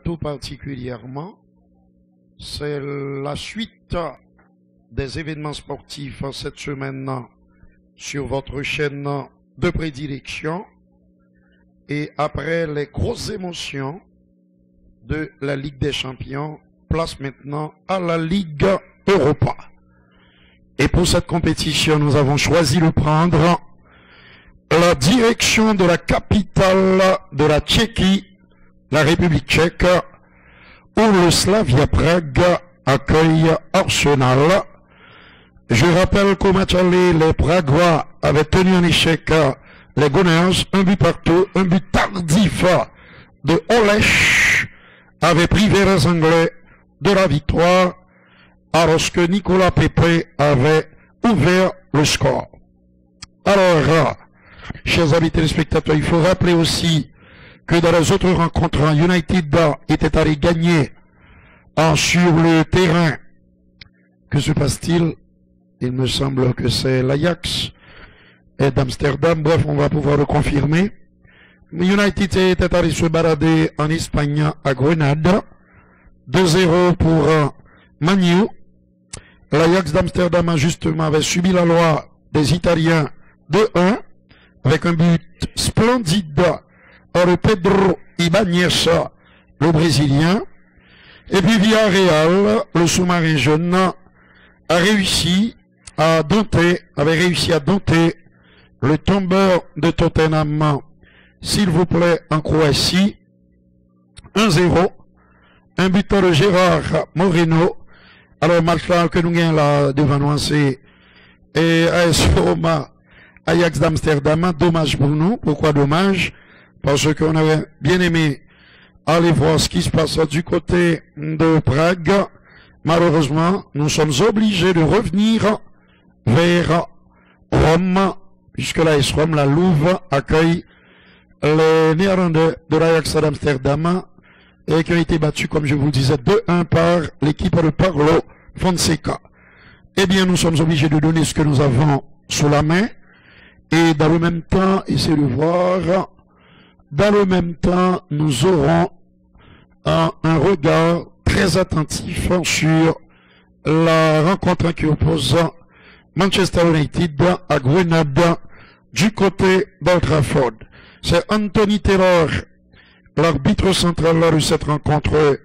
tout particulièrement, c'est la suite des événements sportifs cette semaine sur votre chaîne de prédilection. Et après les grosses émotions de la Ligue des Champions, place maintenant à la Ligue Europa. Et pour cette compétition, nous avons choisi de prendre la direction de la capitale de la Tchéquie, la République tchèque, où le Slavia Prague accueille Arsenal. Je rappelle qu'au match aller, les Pragois avaient tenu en échec les Gunners, un but partout, un but tardif de Olech avait privé les Anglais de la victoire, alors que Nicolas Pepe avait ouvert le score. Alors, chers amis téléspectateurs, il faut rappeler aussi que dans les autres rencontres, United était allé gagner sur le terrain. Que se passe-t-il? Il me semble que c'est l'Ajax et d'Amsterdam. Bref, on va pouvoir le confirmer. United était allé se balader en Espagne à Grenade. 2-0 pour Manu. L'Ajax d'Amsterdam, justement, avait subi la loi des Italiens 2-1 avec un but splendide de Pedro Ibanez, le Brésilien. Et puis Villarreal, le sous-marin jeune, avait réussi à dompter le tombeur de Tottenham, s'il vous plaît, en Croatie. 1-0. Un but de Gérard Moreno. Alors, match là que nous gagnons là devant nous, c'est AS Roma, Ajax d'Amsterdam. Dommage pour nous. Pourquoi dommage? Parce qu'on aurait bien aimé aller voir ce qui se passe du côté de Prague. Malheureusement, nous sommes obligés de revenir vers Rome, puisque l'AS Rome, la Louve, accueille les Néerlandais de l'Ajax d'Amsterdam, et qui ont été battus, comme je vous le disais, 2-1 par l'équipe de Paulo Fonseca. Eh bien, nous sommes obligés de donner ce que nous avons sous la main, et dans le même temps, essayez de voir, dans le même temps, nous aurons un regard très attentif sur la rencontre qui oppose Manchester United à Grenade du côté d'Old Trafford. C'est Anthony Taylor, l'arbitre central de cette rencontre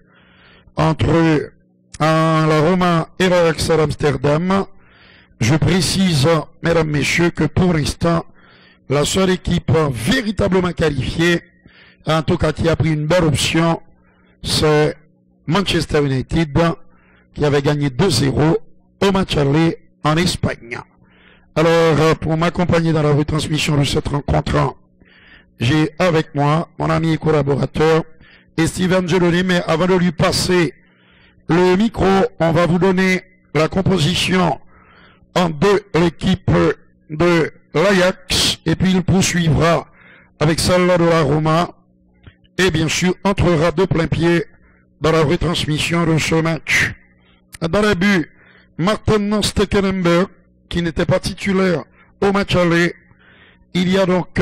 entre la Roma et l'Ajax d'Amsterdam. Je précise, mesdames, messieurs, que pour l'instant, la seule équipe véritablement qualifiée, en tout cas qui a pris une belle option, c'est Manchester United, qui avait gagné 2-0 au match aller en Espagne. Alors, pour m'accompagner dans la retransmission de cette rencontre, j'ai avec moi mon ami et collaborateur, Steven Geloni, mais avant de lui passer le micro, on va vous donner la composition de l'équipe de l'Ajax, et puis il poursuivra avec celle de la Roma, et bien sûr entrera de plein pied dans la retransmission de ce match. Dans les buts, Martin Stekelenburg, qui n'était pas titulaire au match aller. Il y a donc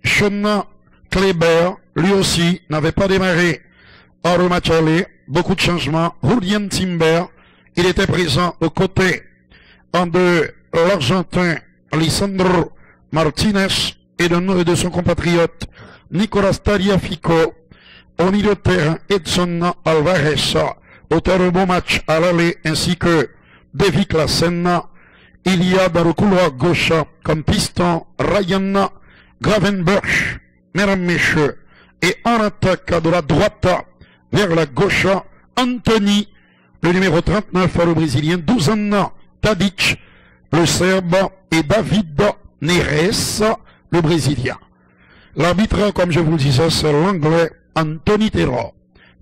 Sean Kleber, lui aussi n'avait pas démarré au match aller. Beaucoup de changements. Julian Timber, il était présent aux côtés de l'Argentin Lisandro Martinez et de son compatriote Nicolas Tagliafico. Au milieu de terrain, Edson Alvarez, auteur de bon match à l'aller, ainsi que Davy Klaassen. Il y a dans le couloir gauche, comme piston, Ryan Gravenberch, mesdames, messieurs. Et en attaque de la droite vers la gauche, Anthony, le numéro 39, le Brésilien, Dusan Tadic, le Serbe, et David Neres, le Brésilien. L'arbitre, comme je vous le disais, c'est l'Anglais Anthony Taylor.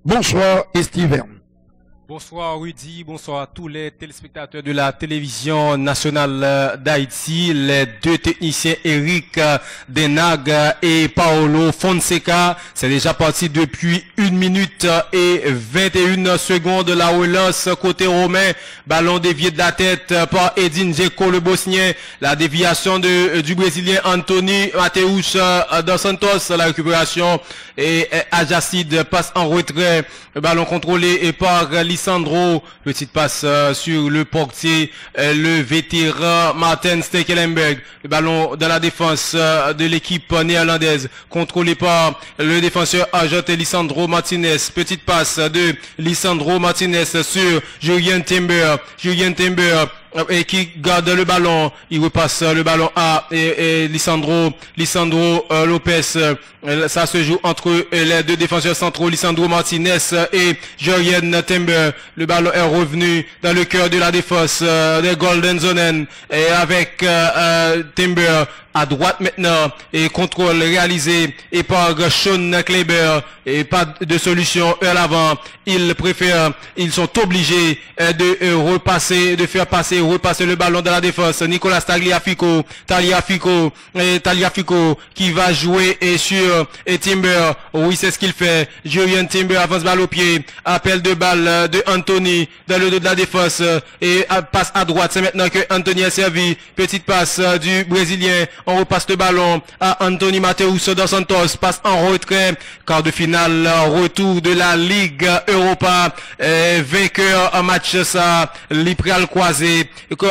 Bonsoir, Steven. Bonsoir Rudy, bonsoir à tous les téléspectateurs de la télévision nationale d'Haïti, les deux techniciens Eric Denag et Paolo Fonseca. C'est déjà parti depuis 1 minute et 21 secondes. La relance côté romain, ballon dévié de la tête par Edin Dzeko le Bosnien. La déviation du Brésilien Anthony Mateus dos Santos, la récupération et Ajacid passe en retrait. Le ballon contrôlé par Lisandro, petite passe sur le portier, le vétéran Martin Stekelenburg. Le ballon dans la défense de l'équipe néerlandaise, contrôlé par le défenseur argentin Lisandro Martinez. Petite passe de Lisandro Martinez sur Julien Timber. Julien Timber et qui garde le ballon, il repasse le ballon à Lisandro Lopez. Ça se joue entre les deux défenseurs centraux, Lisandro Martinez et Julien Timber. Le ballon est revenu dans le cœur de la défense des Golden Zonen et avec Timber à droite maintenant et contrôle réalisé et par Sean Kleber et pas de solution à l'avant. Ils sont obligés de repasser le ballon dans la défense. Nicolas Tagliafico qui va jouer sur Timber. Oui, c'est ce qu'il fait. Julien Timber avance balle au pied. Appel de balle de Anthony dans le dos de la défense et passe à droite. C'est maintenant que Anthony a servi. Petite passe du Brésilien. On repasse le ballon à Anthony Mateus dos Santos. Passe en retrait. Quart de finale, retour de la Ligue Europa. Vainqueur en match ça. L'Ipral croisé.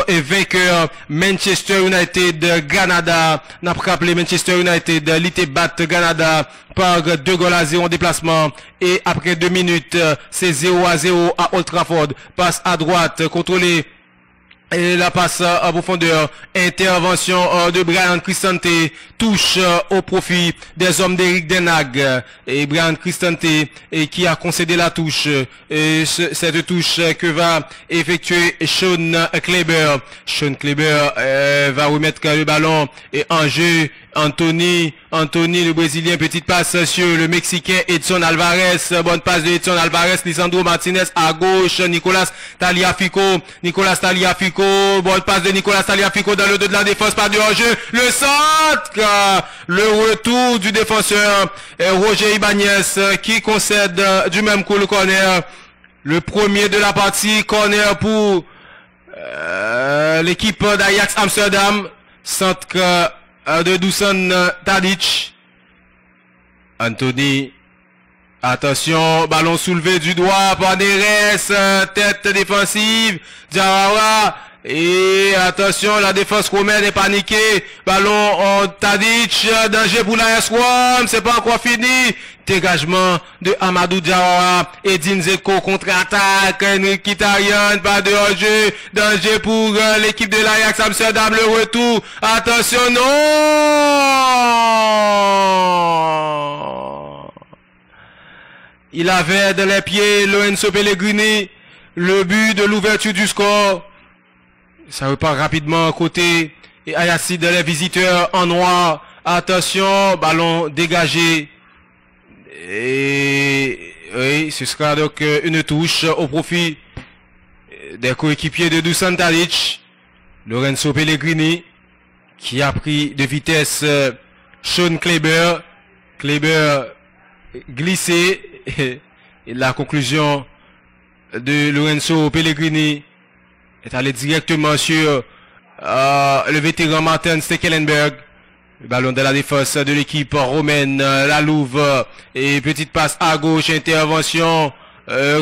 Et vainqueur Manchester United Canada. N'a pas rappelé Manchester United. L'ité bat Canada par 2-0 en déplacement. Et après 2 minutes, c'est 0-0 à Old Trafford. Passe à droite, contrôlé. Et la passe à profondeur, intervention de Brian Cristante, touche au profit des hommes d'Eric Denag. Et Brian Cristante qui a concédé la touche. Et cette touche que va effectuer Sean Kleber. Sean Kleber va remettre le ballon et en jeu. Anthony le Brésilien, petite passe sur le Mexicain Edson Alvarez, bonne passe de Edson Alvarez, Lisandro Martinez à gauche, Nicolas Tagliafico, bonne passe de Nicolas Tagliafico dans le dos de la défense, pas de hors-jeu, le centre, le retour du défenseur Roger Ibanez qui concède du même coup le corner, le premier de la partie, corner pour l'équipe d'Ajax Amsterdam, centre de Dusan Tadic. Anthony, attention, ballon soulevé du doigt par Neres, tête défensive, Diawara, et attention, la défense romaine est paniquée, ballon en Tadic, danger pour la S1, c'est pas encore fini, dégagement de Amadou Diawara, Edin Dzeko contre-attaque, Henrik Mkhitaryan, pas de hors-jeu, danger pour l'équipe de l'Ajax Amsterdam, le retour, attention, non! Il avait dans les pieds Lorenzo Pellegrini, le but de l'ouverture du score. Ça repart rapidement côté et Ayacide les visiteurs en noir. Attention, ballon dégagé. Et oui, ce sera donc une touche au profit des coéquipiers de Dusan Tadic. Lorenzo Pellegrini qui a pris de vitesse Sean Kleber. Kleber glissé. Et la conclusion de Lorenzo Pellegrini est allé directement sur le vétéran Martin Stekelenburg. Le ballon de la défense de l'équipe romaine, la Louve, et petite passe à gauche, intervention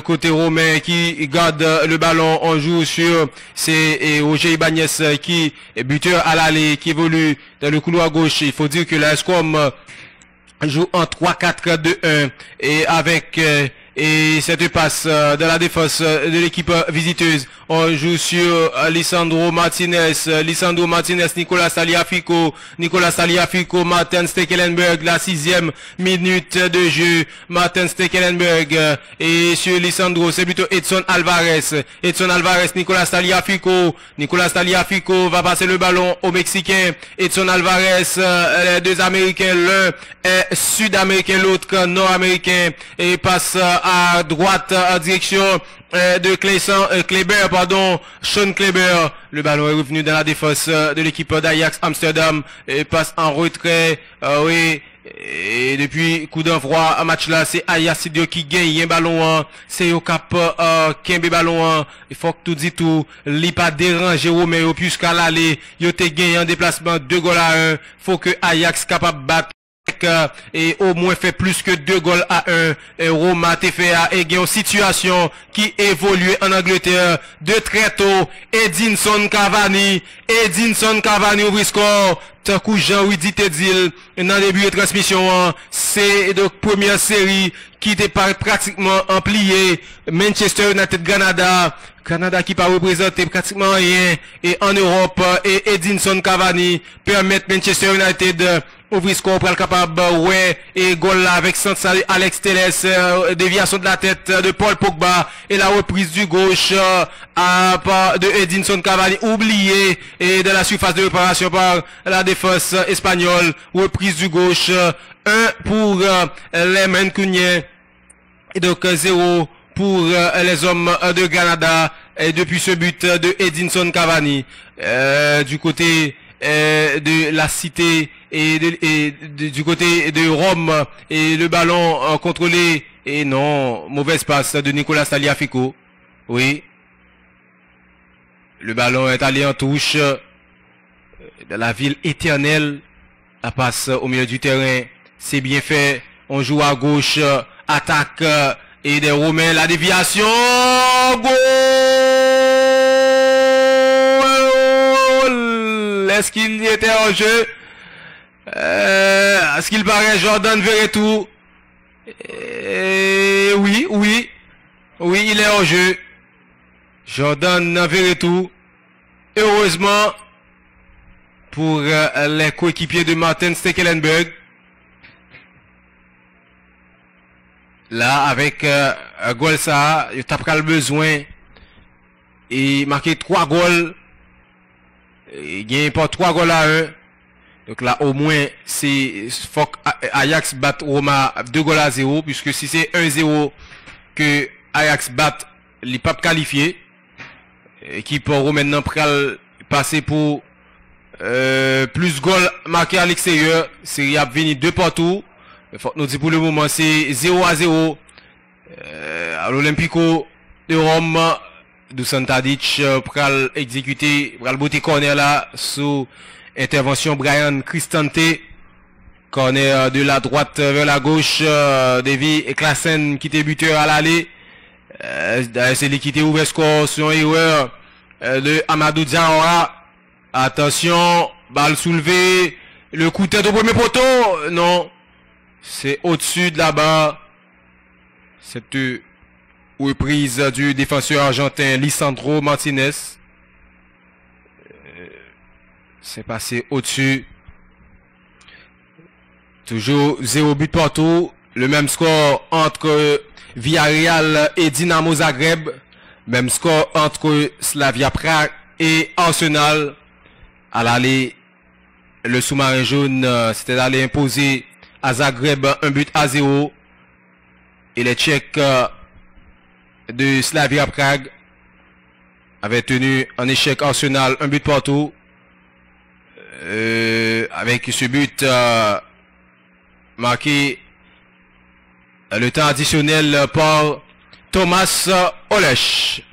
côté romain qui garde le ballon. On joue sur c'est Roger Ibanez qui est buteur à l'aller, qui évolue dans le couloir gauche. Il faut dire que la SCOM joue en 3-4-2-1 et avec et cette passe de la défense de l'équipe visiteuse. On joue sur Lisandro Martinez, Nicolas Tagliafico, Martin Stekelenburg, la 6e minute de jeu, Martin Stekelenburg, et sur Lisandro, c'est plutôt Edson Alvarez, Nicolas Tagliafico va passer le ballon au Mexicain, Edson Alvarez, les deux Américains, l'un est sud-américain, l'autre nord-américain, et passe à droite en direction de Kleber, Sean Kleber. Le ballon est revenu dans la défense de l'équipe d'Ajax Amsterdam et passe en retrait. Oui. Et depuis coup d'envoi à match là, c'est Ayasidio qui gagne un ballon. C'est au cap Kembe ballon. Il faut que tout dit tout. Li pas déranger Roméo puisqu'à l'aller, il te gagné en déplacement 2-1. Faut que Ajax capable battre et au moins fait plus que 2-1. Et Roma TFA et gagne une situation qui évolue en Angleterre de très tôt. Edinson Cavani ouvre score. Tant que Jean-Louis dit dans le début de transmission, c'est de première série qui était pratiquement ampliée. Manchester United Canada qui pas représenté pratiquement rien et en Europe et Edinson Cavani permet Manchester United ouvrir score pour être capable ouais et goal là avec Alex Telles, déviation de la tête de Paul Pogba et la reprise du gauche de Edinson Cavani oublié et de la surface de réparation par la défense espagnole. Reprise du gauche 1 pour les Mancuniens et donc 0 pour les hommes de Granada et depuis ce but de Edinson Cavani du côté de la cité et du côté de Rome et le ballon contrôlé et non, mauvaise passe de Nicolas Tagliafico. Oui. Le ballon est allé en touche de la ville éternelle. La passe au milieu du terrain. C'est bien fait. On joue à gauche. Attaque et des Romains. La déviation. Goal! Est-ce qu'il était en jeu? Est-ce qu'il paraît Jordan Verretou? Oui, il est en jeu. Jordan Verretou. Heureusement pour les coéquipiers de Martin Stekelenburg. Là, avec un goal ça, il tapera le besoin. Et marquer 3 goals. Il gagne pas 3 goals à 1. Donc là, au moins, c'est faut Ajax bat Roma 2-0, puisque si c'est 1-0 que Ajax bat, il n'est pas qualifié. Équipe romaine n'a pas passé pour plus goals marqués à l'extérieur. C'est venu 2 partout. Faut nous dire pour le moment, c'est 0-0. À l'Olympico de Rome, Dusan Tadic pral exécuter, pral botter corner là sous intervention Brian Cristante. Corner de la droite vers la gauche, Davy Klaassen qui était buteur à l'aller. C'est lui qui était ouvert score sur une erreur de Amadou Diawara. Attention, balle soulevée, le coup de tête au premier poteau. Non, c'est au-dessus de la barre. Cette reprise du défenseur argentin Lisandro Martinez. C'est passé au-dessus. Toujours 0 but partout. Le même score entre Villarreal et Dinamo Zagreb. Même score entre Slavia Prague et Arsenal. À l'aller, le sous-marin jaune, c'était d'aller imposer à Zagreb 1-0. Et les Tchèques de Slavia Prague avaient tenu en échec Arsenal 1 but partout. Avec ce but marqué le temps additionnel par Thomas Olech.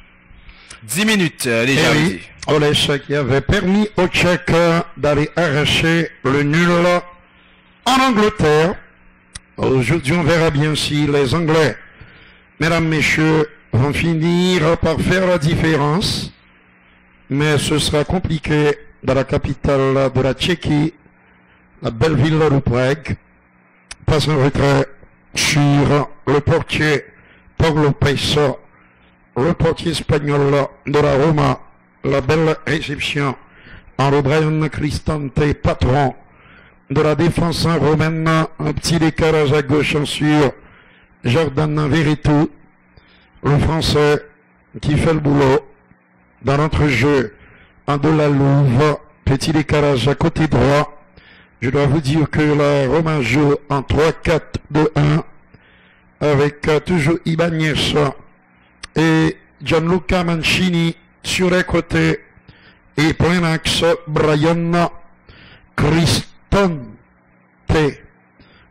10 minutes déjà. Oui, Olech qui avait permis aux Tchèques d'aller arracher le nul en Angleterre. Aujourd'hui, on verra bien si les Anglais, mesdames, messieurs, vont finir par faire la différence. Mais ce sera compliqué dans la capitale de la Tchéquie, la belle ville de Prague. Passe un retrait sur le portier Paul Lopez, le portier espagnol de la Roma. La belle réception en Brian Cristante, patron de la défense romaine. Un petit décalage à gauche sur Jordan Verretou, le français qui fait le boulot dans notre jeu en de la Louve. Petit décalage à côté droit. Je dois vous dire que la Roma joue en 3-4-2-1 avec toujours Ibanez et Gianluca Mancini sur les côtés et plein axe Brian Cristante.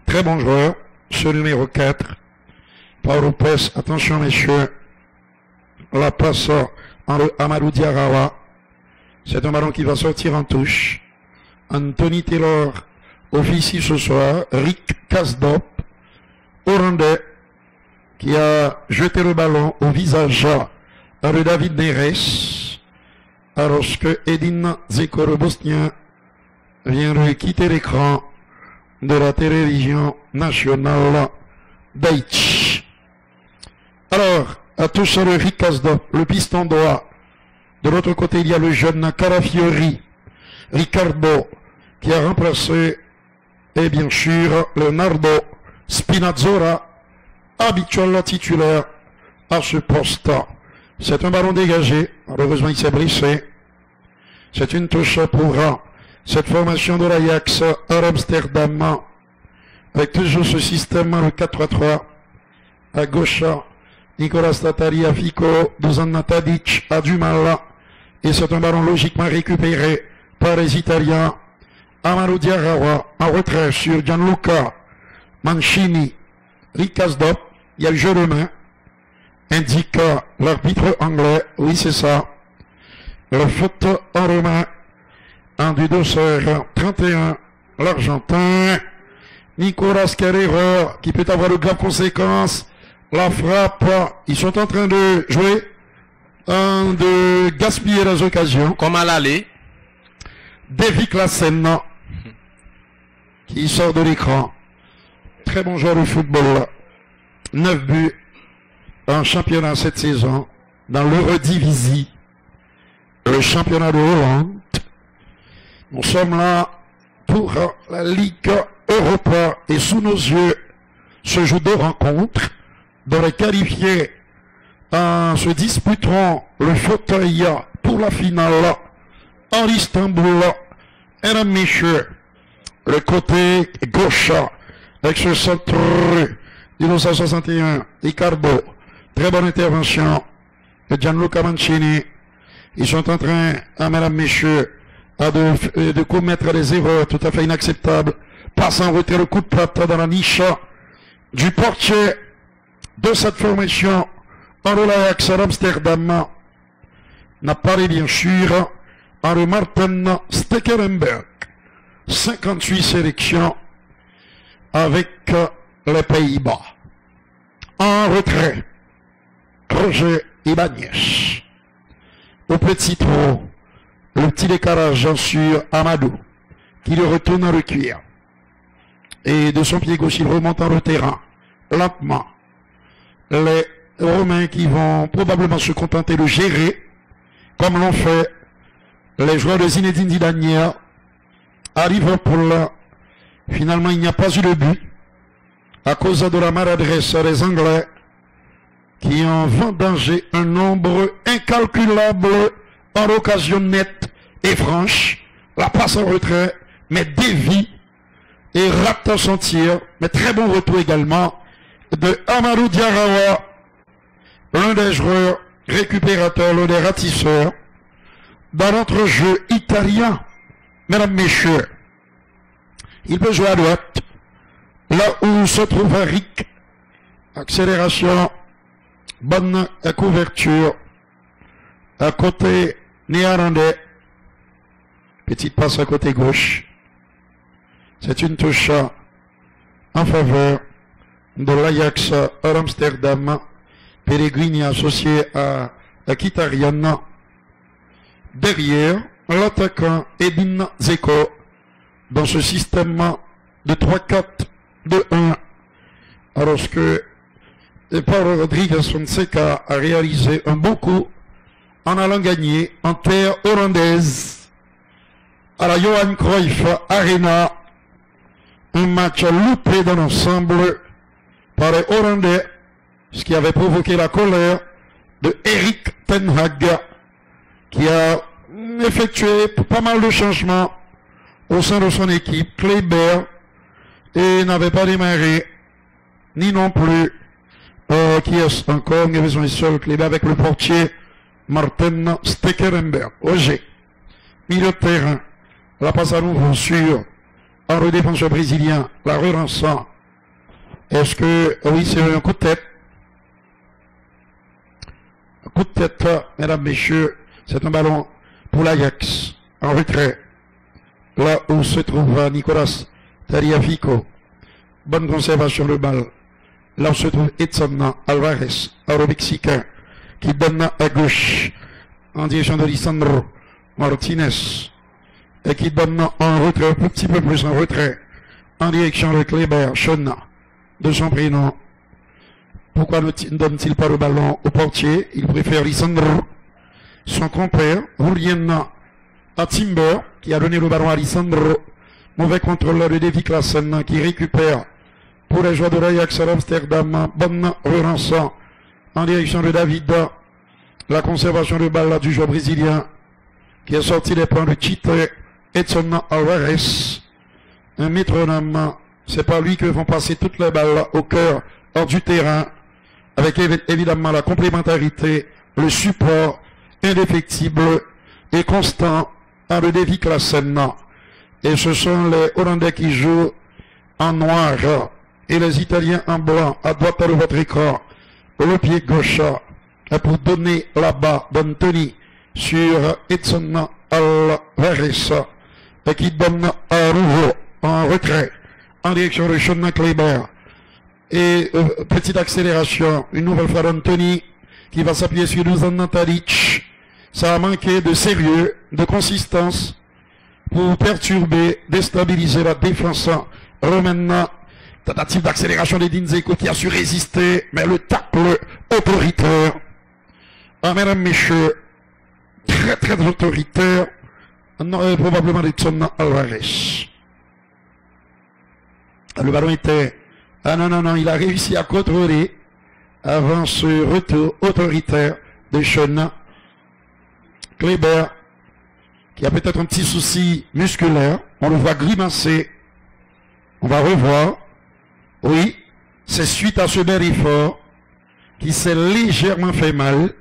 Très bon joueur, ce numéro 4. Paul Lopez, attention messieurs, la passe en Amadou Diarra. C'est un ballon qui va sortir en touche. Anthony Taylor officie ce soir. Rick Kasdop, Hollandais, qui a jeté le ballon au visage de David Neres, alors que Edin Dzeko, le Bosnien, vient de quitter l'écran de la télévision nationale d'Haïti. Alors, à touche le Rick Kasdop, le piston droit. De l'autre côté, il y a le jeune Carafiori, Ricardo, qui a remplacé, et bien sûr, Leonardo Spinazzola, habituel titulaire à ce poste. C'est un ballon dégagé. Malheureusement, il s'est blessé. C'est une touche pour cette formation de l'Ajax à Amsterdam, avec toujours ce système, le 4-3-3. À gauche, Nicolas Tatari à Fico, Dusan Tadic a du mal. Et c'est un ballon logiquement récupéré par les Italiens. Amadou Diarra en retrait sur Gianluca Mancini. Rick Kasdop, il y a le jeu de main. Indique l'arbitre anglais. Oui, c'est ça. Le faute en romain. En du dosseur 31, l'Argentin. Nicolas Carrero, qui peut avoir de graves conséquences. La frappe. Ils sont en train de jouer. De gaspiller les occasions. Comme à l'aller. Davy Klaassen, qui sort de l'écran. Très bon joueur de football. 9 buts en championnat cette saison. Dans l'Eredivisie. Le championnat de Hollande. Nous sommes là pour la Ligue Europa. Et sous nos yeux se jouent 2 rencontres. Dans les qualifiés se disputeront le fauteuil pour la finale en Istanbul. Mesdames, messieurs, le côté gauche avec ce centre du 1961, Ricardo. Très bonne intervention de Gianluca Mancini. Ils sont en train, mesdames, messieurs, de commettre des erreurs tout à fait inacceptables. Passe en retrait le coup de patte dans la niche du portier de cette formation. En l'Ajax à Amsterdam n'a parlé bien sûr en Martin Stekelenburg. 58 sélections avec les Pays-Bas. En retrait, Roger Ibanez. Au petit trou, le petit décalage sur Amadou, qui le retourne dans le cuir. Et de son pied gauche, il remonte dans le terrain, lentement. Les Romains qui vont probablement se contenter de gérer, comme l'ont fait les joueurs de Zinedine Zidane à Liverpool. Finalement, il n'y a pas eu de but à cause de la maladresse des Anglais qui ont vendangé un nombre incalculable en occasion nette et franche. La passe en retrait, mais dévie et rate son tir, mais très bon retour également de Amadou Diarra, l'un des joueurs récupérateurs, l'un des ratisseurs dans notre jeu italien. Mesdames, messieurs, il peut jouer à droite, là où se trouve Rick. Accélération, bonne couverture, à côté néerlandais, petite passe à côté gauche. C'est une touche en faveur de l'Ajax à Amsterdam. Pellegrini associé à Mkhitaryan. Derrière, l'attaquant Edin Dzeko dans ce système de 3-4-2-1. Alors que Paulo Rodriguez Fonseca a réalisé un bon coup en allant gagner en terre hollandaise à la Johan Cruyff Arena. Un match loupé dans l'ensemble par les Hollandais, ce qui avait provoqué la colère de Erik ten Hag, qui a effectué pas mal de changements au sein de son équipe, Kléber, et n'avait pas démarré, ni non plus Qui est encore? On a besoin de seul Cléber avec le portier Martin Stekerenberg. OG. Milieu de terrain. La passe à nouveau sur un redéfenseur brésilien. La relançant. Est-ce que, oui, c'est un coup de tête. Un coup de tête, mesdames, messieurs. C'est un ballon pour l'Ajax. En retrait. Là où se trouve Nicolas Tagliafico. Bonne conservation de balle. Là où se trouve Edson Alvarez, euro-mexicain, qui donne à gauche en direction de Lisandro Martinez et qui donne en retrait, un petit peu plus en retrait, en direction de Kleber Schöne, de son prénom. Pourquoi ne donne-t-il pas le ballon au portier? Il préfère Lisandro, son compère, Julian à Timber, qui a donné le ballon à Lisandro. Mauvais contrôleur de Davy Klaassen qui récupère pour les joueurs de l'Ajax à Amsterdam. Bonne relance en direction de David. La conservation de balle du joueur brésilien qui a sorti les points de titre. Edson Alvarez. Un métronome. C'est par lui que vont passer toutes les balles au cœur, hors du terrain. Avec évidemment la complémentarité, le support indéfectible et constant à le Davy Klaassen. Et ce sont les Hollandais qui jouent en noir et les Italiens en blanc à droite de votre écran. Le pied gauche pour donner là-bas d'Anthony sur Edson Alvarez qui donne à nouveau en retrait en direction de Sean Kleber. Et petite accélération, une nouvelle fois d'Anthony qui va s'appuyer sur Dusan Tadic. Ça a manqué de sérieux, de consistance pour perturber, déstabiliser la défense romaine. Tentative d'accélération de Dzeko qui a su résister, mais le tacle autoritaire. Ah, mesdames, messieurs, très autoritaire, non, probablement d'Edson Alvarez. Le ballon était, non, il a réussi à contrôler avant ce retour autoritaire de Sean Kleber, qui a peut-être un petit souci musculaire. On le voit grimacer. On va revoir. Oui, c'est suite à ce bel effort qui s'est légèrement fait mal.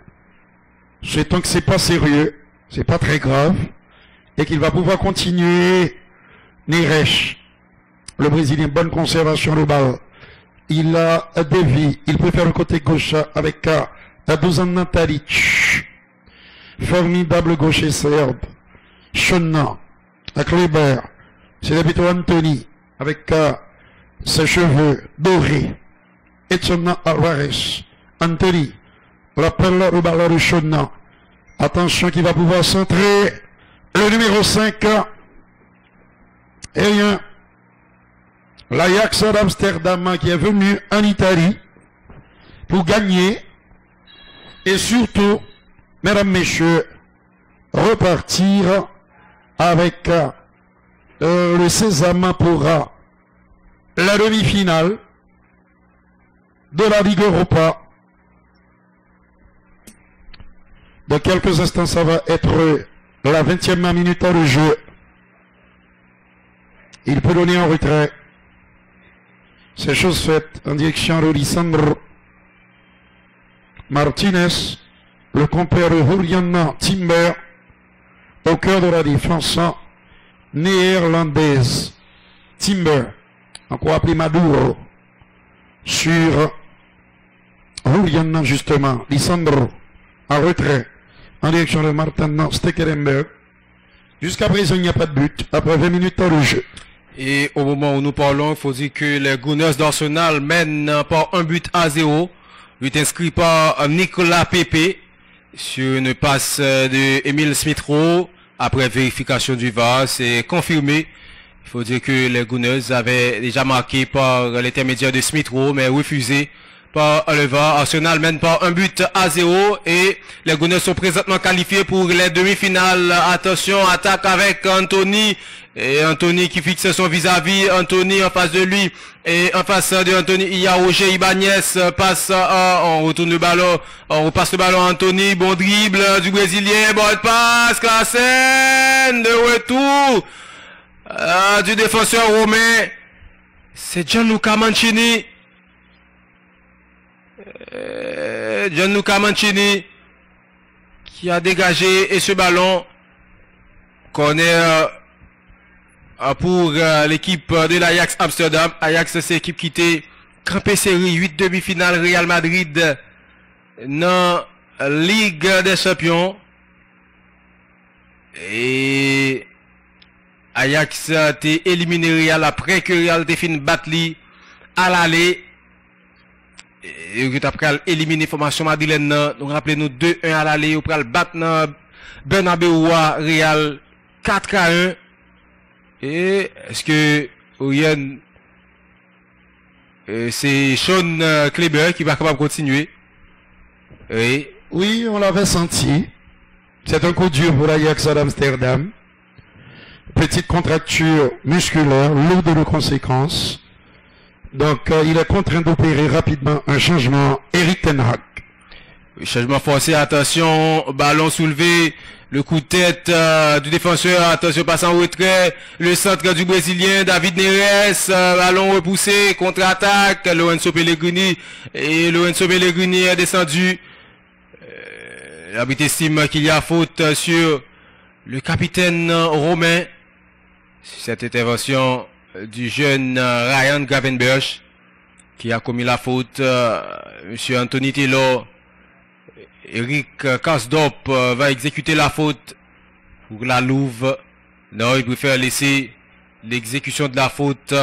C'est tant que c'est pas sérieux, c'est pas très grave, et qu'il va pouvoir continuer. Neres, le Brésilien, bonne conservation de balle. Il a dévié, il préfère le côté gauche avec Dusan Tadic. Formidable gaucher serbe. Schöne, à Kleber, c'est plutôt Anthony, avec ses cheveux dorés. Edson Alvarez, Anthony, rappelle le ballon de Schöne. Attention qui va pouvoir centrer le numéro 5. Et rien. L'Ajax d'Amsterdam qui est venu en Italie pour gagner et surtout, mesdames, messieurs, repartir avec le sésame pour la demi-finale de la Ligue Europa. Dans quelques instants, ça va être la 20e minute de jeu. Il peut donner en retrait. C'est chose faite en direction de Lisandro Martinez, le compère de Julian Timber, au cœur de la défense néerlandaise. Timber, encore appelé Maduro, sur Julian justement. Lisandro, en retrait, en direction de Martin Stekerenberg. Jusqu'à présent, il n'y a pas de but, après 20 minutes de jeu. Et au moment où nous parlons, il faut dire que les Gunners d'Arsenal mènent par 1-0. But inscrit par Nicolas Pepe sur une passe de Emile Smith-Rowe. Après vérification du VAR, c'est confirmé. Il faut dire que les Gunners avaient déjà marqué par l'intermédiaire de Smith-Rowe, mais refusé par le VAR. Arsenal mène par 1-0 et les Gunners sont présentement qualifiés pour les demi-finales. Attention, attaque avec Anthony. Et Anthony qui fixe son vis-à-vis, Anthony en face de lui, et en face de Anthony, il y a Roger Ibanez, passe, on retourne le ballon, on repasse le ballon à Anthony, bon dribble du Brésilien, bonne passe, Klaassen, de retour, du défenseur romain, c'est Gianluca Mancini, Gianluca Mancini qui a dégagé et ce ballon. Corner pour l'équipe de l'Ajax Amsterdam. Ajax, c'est l'équipe qui était campé série 8 demi-finale Real Madrid dans Ligue des Champions. Et Ajax a été éliminé Real après que Real a fini battre à l'aller. Et après éliminer formation madrilène, nous rappelons-nous 2-1 à l'aller, ou pral battre dans Bernabeu Real 4-1. Et est-ce que Orion c'est Sean Kleber qui va capable de continuer? Oui, on l'avait senti. C'est un coup dur pour l'Ajax d'Amsterdam. Petite contracture musculaire, lourde de conséquences. Donc, il est contraint d'opérer rapidement un changement. Erik ten Hag. Changement forcé, attention, ballon soulevé, le coup de tête du défenseur, attention, passe en retrait, le centre du Brésilien, David Neres, ballon repoussé, contre-attaque, Lorenzo Pellegrini, et Lorenzo Pellegrini est descendu. L'arbitre estime qu'il y a faute sur le capitaine romain. Cette intervention du jeune Ryan Gravenberch qui a commis la faute. Monsieur Anthony Taylor, Eric Karsdorp va exécuter la faute pour la Louve. Non, il préfère laisser l'exécution de la faute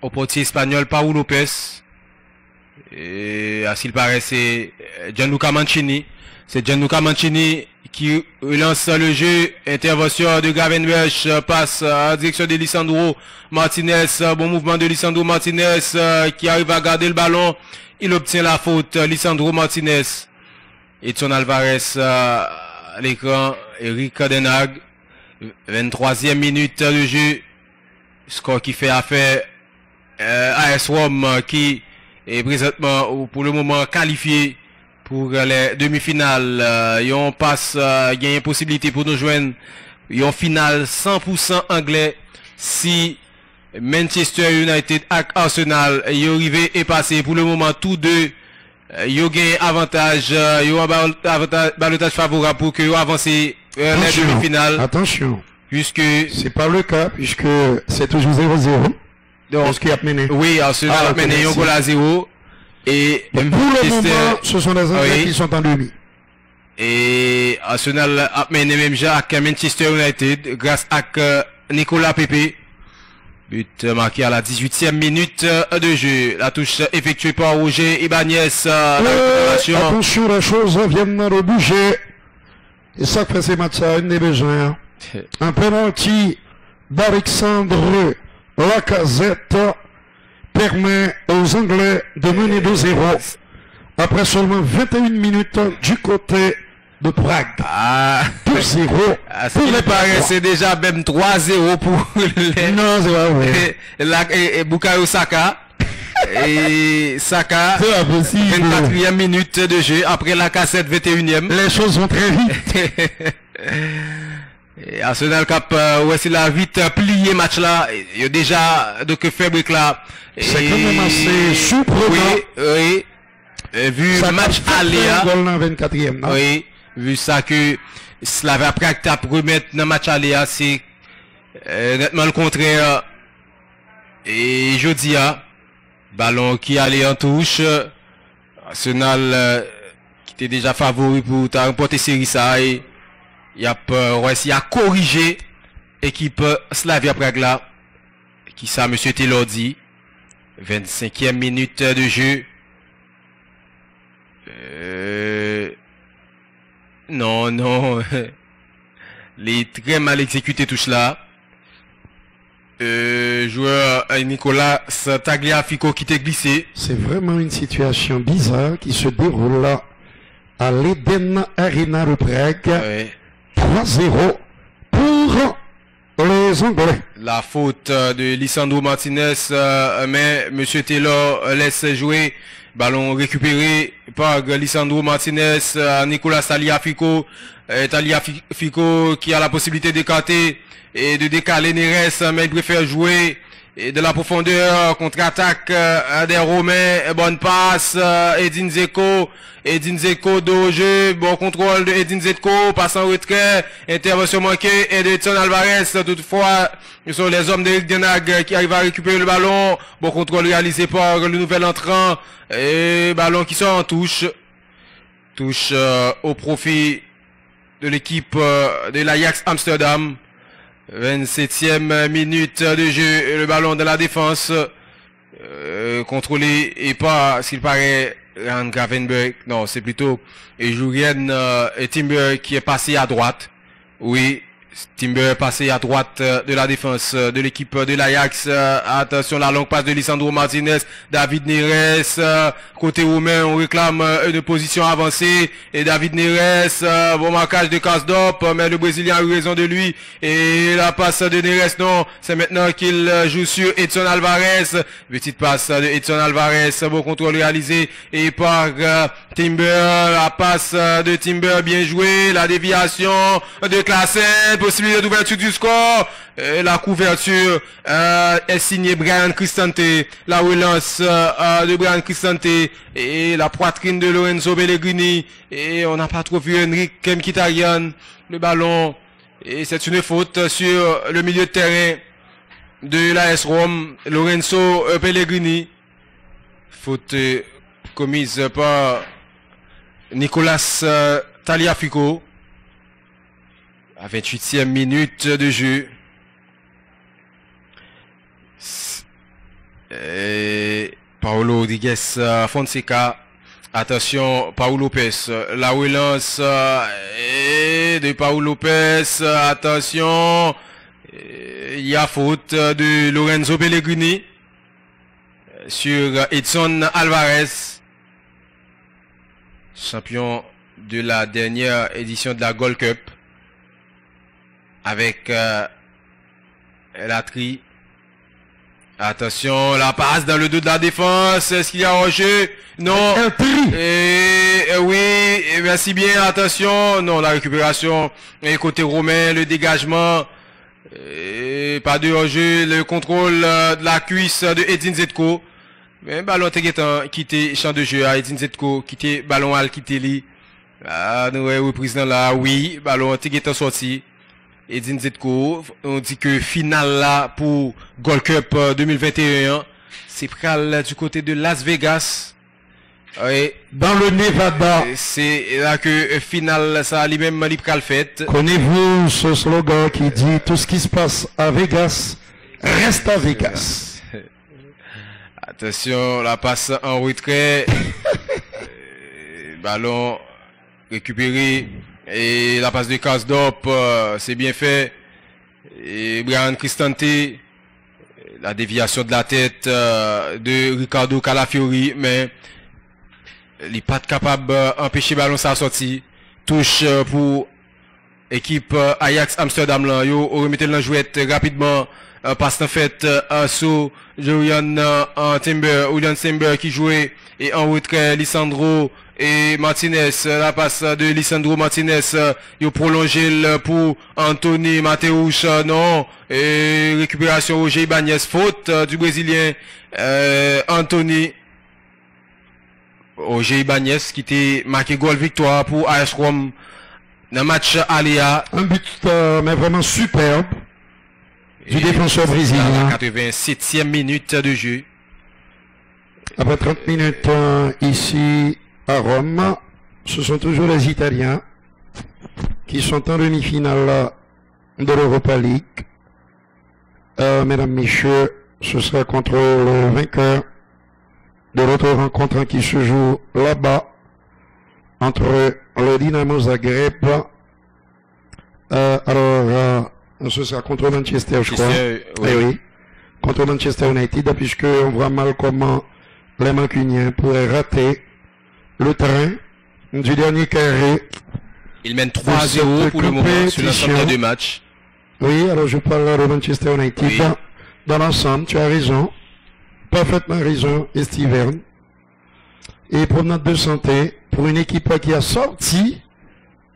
au portier espagnol Paul Lopez. Et à ce qu'il paraît, c'est Gianluca Mancini. C'est Gianluca Mancini qui relance le jeu. Intervention de Gravenberch, passe en direction de Lisandro Martinez. Bon mouvement de Lisandro Martinez qui arrive à garder le ballon. Il obtient la faute. Lisandro Martinez. Edson Alvarez à l'écran. Erik ten Hag. 23e minute de jeu. Score qui fait affaire AS Rome qui est présentement pour le moment qualifié pour les demi-finales. On passe, il y a une possibilité pour nous joindre une finale 100% anglais si Manchester United et Arsenal y arrivé et passé. Pour le moment, tous deux, ils ont gagné avantage, ils ont un balotage favorable pour qu'ils avancent les demi-finales. Attention. Puisque c'est pas le cas, puisque c'est toujours 0-0. Donc, ce qui a mené. Oui, Arsenal a mené un goal à 0. Et pour le moment, ce sont les Anglais qui sont en demi. Et Arsenal a mené même avec Manchester United grâce à Nicolas Pepe. But marqué à la 18e minute de jeu. La touche effectuée par Roger Ibanez. Attention, les choses viennent de bouger. Et ça fait ces matchs-là, une des besoins. Un penalty d'Alexandre Lacazette permet aux Anglais de mener 2-0 après seulement 21 minutes du côté de Prague. 2-0. Il me paraît c'est déjà même 3-0 pour les... Non, c'est pas vrai. Et Bukayo Saka. Et Saka, 24e minute de jeu après la cassette 21e. Les choses vont très vite. Et Arsenal Cap, c'est la vite plié match là. Il y a déjà de que fabrique là. C'est quand même assez surprenant. Oui. Vu le match Aléa. 24e. Oui. Vu ça que Slavia Prague t'a remettre dans le match Aléa, c'est nettement le contraire. Et jeudi, ballon qui allait en touche. Arsenal qui était déjà favori pour remporter série ça. Et il a réussi à corriger équipe Slavia Prague là. Qui ça, monsieur Taylor dit. 25e minute de jeu. Non. Les très mal exécutés touche là. Joueur Nicolas Tagliafico qui t'est glissé. C'est vraiment une situation bizarre qui se déroule là à l'Eden Arena de Prague. 3-0 pour les Anglais. La faute de Lisandro Martinez, mais monsieur Taylor laisse jouer. Ballon récupéré par Lisandro Martinez, Nicolas Tagliafico. Tagliafico qui a la possibilité d'écarter et de décaler Neres, mais il préfère jouer Et de la profondeur, contre-attaque des Romains, bonne passe, Edin Dzeko. Edin Dzeko de jeu, bon contrôle de Edin Dzeko, passe en retrait, intervention manquée et de Edson Alvarez. Toutefois, ce sont les hommes d'Eric Denag qui arrivent à récupérer le ballon. Bon contrôle réalisé par le nouvel entrant et ballon qui sort en touche. Touche au profit de l'équipe de l'Ajax Amsterdam. 27e minute de jeu, le ballon de la défense contrôlé et pas, s'il paraît, Ryan Gravenberg, non, c'est plutôt Julien Timber qui est passé à droite. Oui, Timber passé à droite de la défense de l'équipe de l'Ajax. Attention, la longue passe de Lisandro Martinez, David Neres, côté roumain, on réclame une position avancée. Et David Neres, bon marquage de Karsdorp, mais le Brésilien a eu raison de lui. Et la passe de Neres, non, c'est maintenant qu'il joue sur Edson Alvarez. Petite passe de Edson Alvarez, bon contrôle réalisé et par Timber, la passe de Timber bien jouée, la déviation de Classen, possibilité d'ouverture du score, la couverture est signée Brian Cristante, la relance de Brian Cristante et la poitrine de Lorenzo Pellegrini et on n'a pas trop vu Henrik Mkhitaryan, le ballon et c'est une faute sur le milieu de terrain de l'AS Rome, Lorenzo Pellegrini, faute commise par Nicolas Tagliafico à 28e minute de jeu. Et Paulo Rodriguez Fonseca, attention, Paul Lopez, la relance de Paul Lopez, attention, il y a faute de Lorenzo Pellegrini sur Edson Alvarez, champion de la dernière édition de la Gold Cup, avec la tri. Attention, la passe dans le dos de la défense. Est-ce qu'il y a un jeu? Non. Et oui, merci bien. Attention. Non, la récupération. Et côté romain, le dégagement. Et pas de hors-jeu. Le contrôle de la cuisse de Edin Dzeko. Mais ballon t'es quitté champ de jeu à Edin Dzeko. Quitté ballon al quitté li. Ah, nous reprise dans là. Oui, ballon t'es sorti. Edin Dzeko, on dit que finale là pour Gold Cup 2021, c'est pral du côté de Las Vegas. Et dans le Nevada. C'est là que finale ça lui-même li pral fait. Connaissez-vous ce slogan qui dit tout ce qui se passe à Vegas reste à Vegas. Attention, la passe en retrait. Ballon récupéré. Et la passe de Karsdorp, c'est bien fait. Et Brian Cristante, la déviation de la tête de Ricardo Calafiori, mais il n'est pas capable d'empêcher le ballon sa sortie. Touche pour équipe Ajax Amsterdam là. Yo remettez la jouette rapidement. Passe en fait sur Julian Timber qui jouait et en retrait Lisandro et Martinez, la passe de Lisandro Martinez, il a prolongé pour Anthony Mateus, non, et récupération Roger Ibanez, faute du Brésilien Anthony Roger Ibanez qui était marqué goal victoire pour AS Rome dans le match Alia. Un but mais vraiment superbe du défenseur brésilien. 87e minute de jeu. Après 30 minutes ici à Rome, ce sont toujours les Italiens qui sont en demi-finale de l'Europa League. Mesdames, messieurs, ce sera contre le vainqueur de l'autre rencontre qui se joue là-bas entre le Dynamo Zagreb. Ce sera contre Manchester, je crois. Oui. Eh oui, contre Manchester United, puisque on voit mal comment les Mancuniens pourraient rater le train du dernier carré. Il mène 3-0 pour le moment sur l'ensemble des deux matchs. Oui, alors je parle de Manchester United. Oui. Dans l'ensemble, tu as raison. Parfaitement raison, Steven. Et pour notre de santé, pour une équipe qui a sorti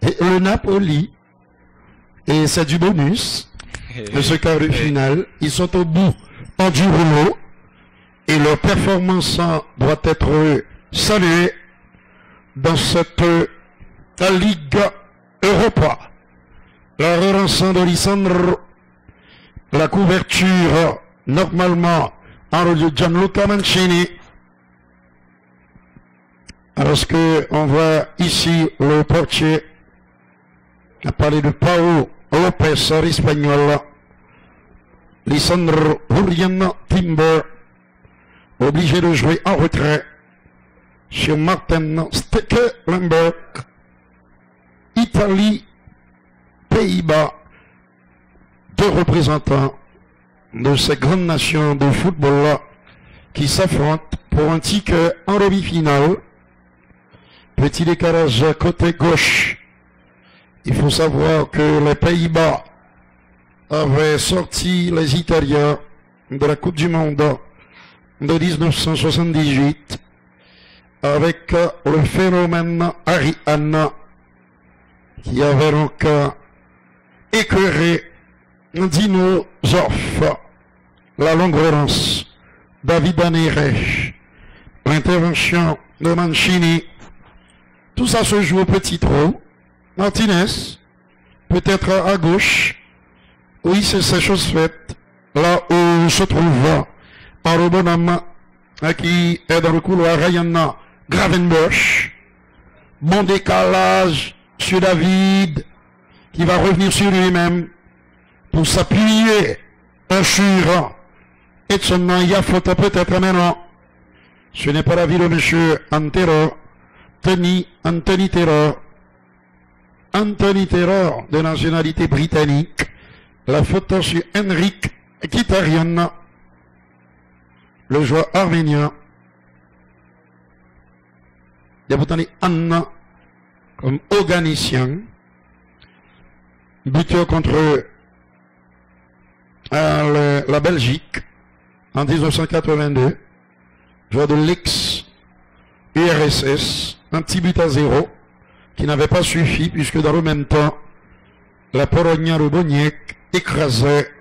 le Napoli, et c'est du bonus de ce quart de finale, ils sont au bout en du rouleau et leur performance doit être saluée dans cette Ligue Europa. La relance de Lisandro, la couverture normalement en de Gianluca Mancini. Alors que on voit ici le portier a parlé de Paulo Lopez, l'espagnol. Lisandro Julian Timber, obligé de jouer en retrait sur Martin Stekelenburg. Italie, Pays-Bas, deux représentants de ces grandes nations de football qui s'affrontent pour un ticket en demi-finale. Petit décalage côté gauche. Il faut savoir que les Pays-Bas avaient sorti les Italiens de la Coupe du Monde de 1978 avec le phénomène Ariane qui avait donc écœuré Dino Zoff, la longue relance, David Anerej, l'intervention de Mancini. Tout ça se joue au petit trou. Martinez, peut-être à gauche. Oui, c'est chose faite. Là où se trouve Paulo Bonham, qui est dans le couloir Ryan Gravenberch. Bon décalage sur David, qui va revenir sur lui-même pour s'appuyer sur Edson. Il y a faute peut-être maintenant. Ce n'est pas la vie de monsieur Antero. Anthony Taylor. Anthony Taylor, de nationalité britannique. La faute sur Henrik Kitarian, le joueur arménien. Débutant Anna comme Oganessian. Buteur contre la Belgique en 1982. Joueur de l'ex-URSS. Un petit but à 0 qui n'avait pas suffi puisque dans le même temps, la Pologne de Boniek écrasait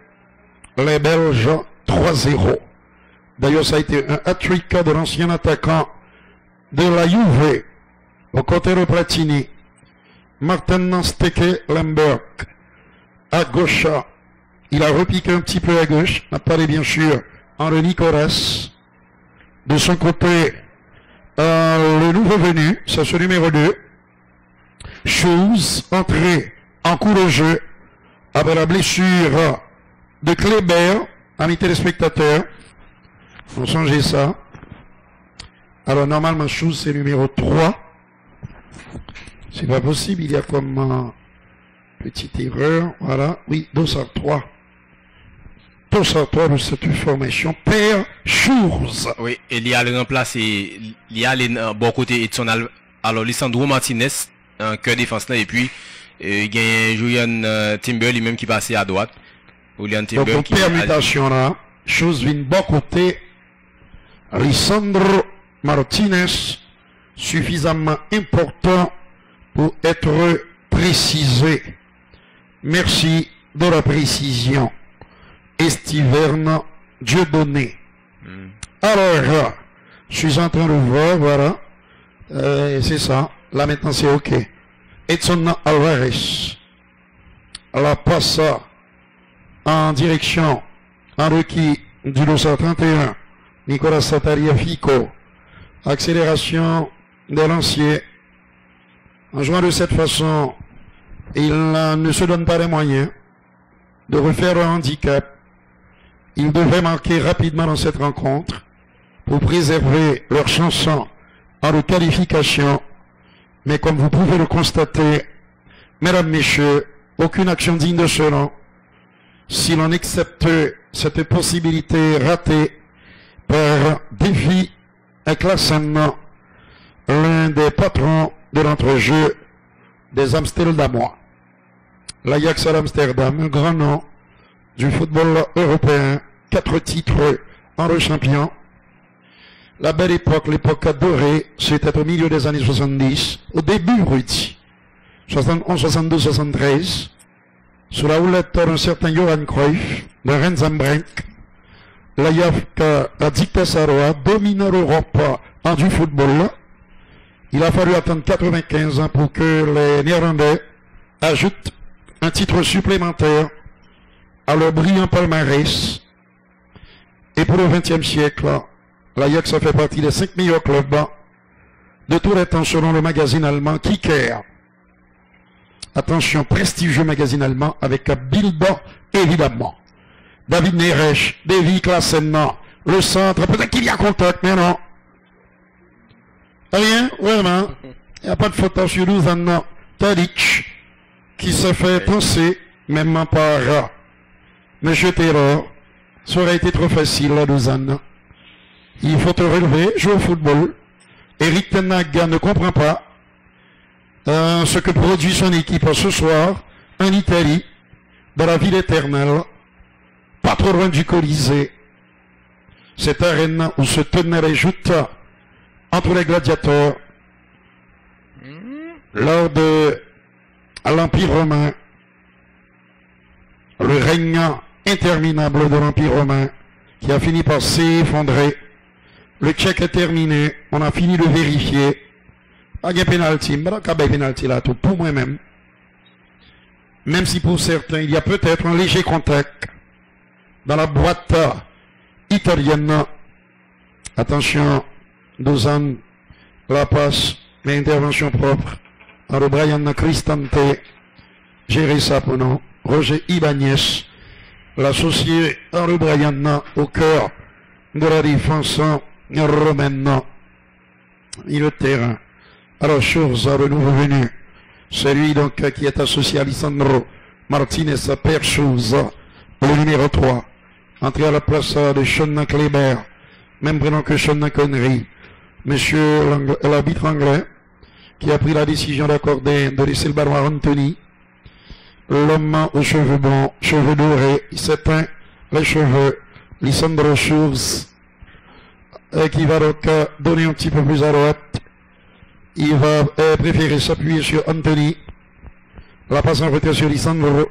les Belges 3-0. D'ailleurs, ça a été un hat-trick de l'ancien attaquant de la Juve au côté de Platini. Martin Stekelenburg à gauche. Il a repiqué un petit peu à gauche. N'a pas bien sûr Henri Nicolas. De son côté, le nouveau venu, c'est ce numéro 2. Chose, entrée en cours de jeu, avec la blessure de Kleber, amis téléspectateurs. Faut changer ça. Alors, normalement, Chose, c'est numéro 3. C'est pas possible, il y a comme petite erreur. Voilà. Oui, dossard 3. Dossard 3 de cette formation. Père Chose. Oui, et il y a le remplacé, il y a les bon côté Edson, alors Lisandro Martinez, un cœur défense là, et puis il y a Julian Timber lui-même qui passait à droite. Julian Timber donc, qui permutation là, Chose vient bon côté. Lisandro Martinez, suffisamment important pour être précisé. Merci de la précision. Estiverne Dieudonné. Alors, je suis en train de voir, voilà. C'est ça. Là maintenant c'est OK. Edson Alvarez. La passe en direction en requis du 231. Nicolas Sataria Fico. Accélération de lancier. En jouant de cette façon, il ne se donne pas les moyens de refaire un handicap. Il devait marquer rapidement dans cette rencontre pour préserver leur chance en qualification. Mais comme vous pouvez le constater, mesdames, messieurs, aucune action digne de ce nom. Si l'on accepte cette possibilité ratée par Davy Klaassen, l'un des patrons de l'entrejeu des Amsterdamois. L'Ajax Amsterdam, un grand nom du football européen, 4 titres en champion. La belle époque, l'époque dorée, c'était au milieu des années 70, au début, Rudy, 71, 72, 73, sous la houlette d'un certain Johan Cruyff, de Renzambrenk, la YAFC a dicté sa loi, domine l'Europe en du football. Il a fallu attendre 95 ans pour que les Néerlandais ajoutent un titre supplémentaire à leur brillant palmarès. Et pour le XXe siècle, l'Ajax a fait partie des 5 meilleurs clubs de tous les temps selon le magazine allemand Kicker. Attention, prestigieux magazine allemand avec Bild, évidemment. David Neres, Davy Klaassen, le centre, peut-être qu'il y a contact, mais non. Rien, vraiment. Il n'y a pas de photo sur Luzanne Tadic, qui se fait penser, même par M. Taylor. Ça aurait été trop facile, la Lausanne. Il faut te relever, jouer au football. Eric Ten Hag ne comprend pas ce que produit son équipe ce soir en Italie, dans la ville éternelle, pas trop loin du Colisée. Cette arène où se tenaient les joutes entre les gladiateurs lors de l'Empire romain, le règne interminable de l'Empire romain qui a fini par s'effondrer. Le check est terminé, on a fini de vérifier. Pas de penalty, mais pas de penalty là tout pour moi-même. Même si pour certains il y a peut-être un léger contact dans la boîte italienne. Attention, Dozan, la passe, l'intervention propre. Alors Brian Cristante, gérer ça pour nous. Roger Ibanez, l'associé Henri Brian au cœur de la défense romaine. Et le terrain. Alors, chose, le nouveau venu. C'est lui donc qui est associé à Lisandro Martinez Perchouz, le numéro 3. Entré à la place de Sean Kleber, même prénom que Sean Connery. Monsieur l'arbitre anglais, qui a pris la décision d'accorder, de laisser le ballon à Anthony. L'homme aux cheveux blancs, cheveux dorés, il s'éteint les cheveux. Lisandro Schurz, qui va donc donner un petit peu plus à droite. Il va préférer s'appuyer sur Anthony. La passe en retrait sur Lisandro.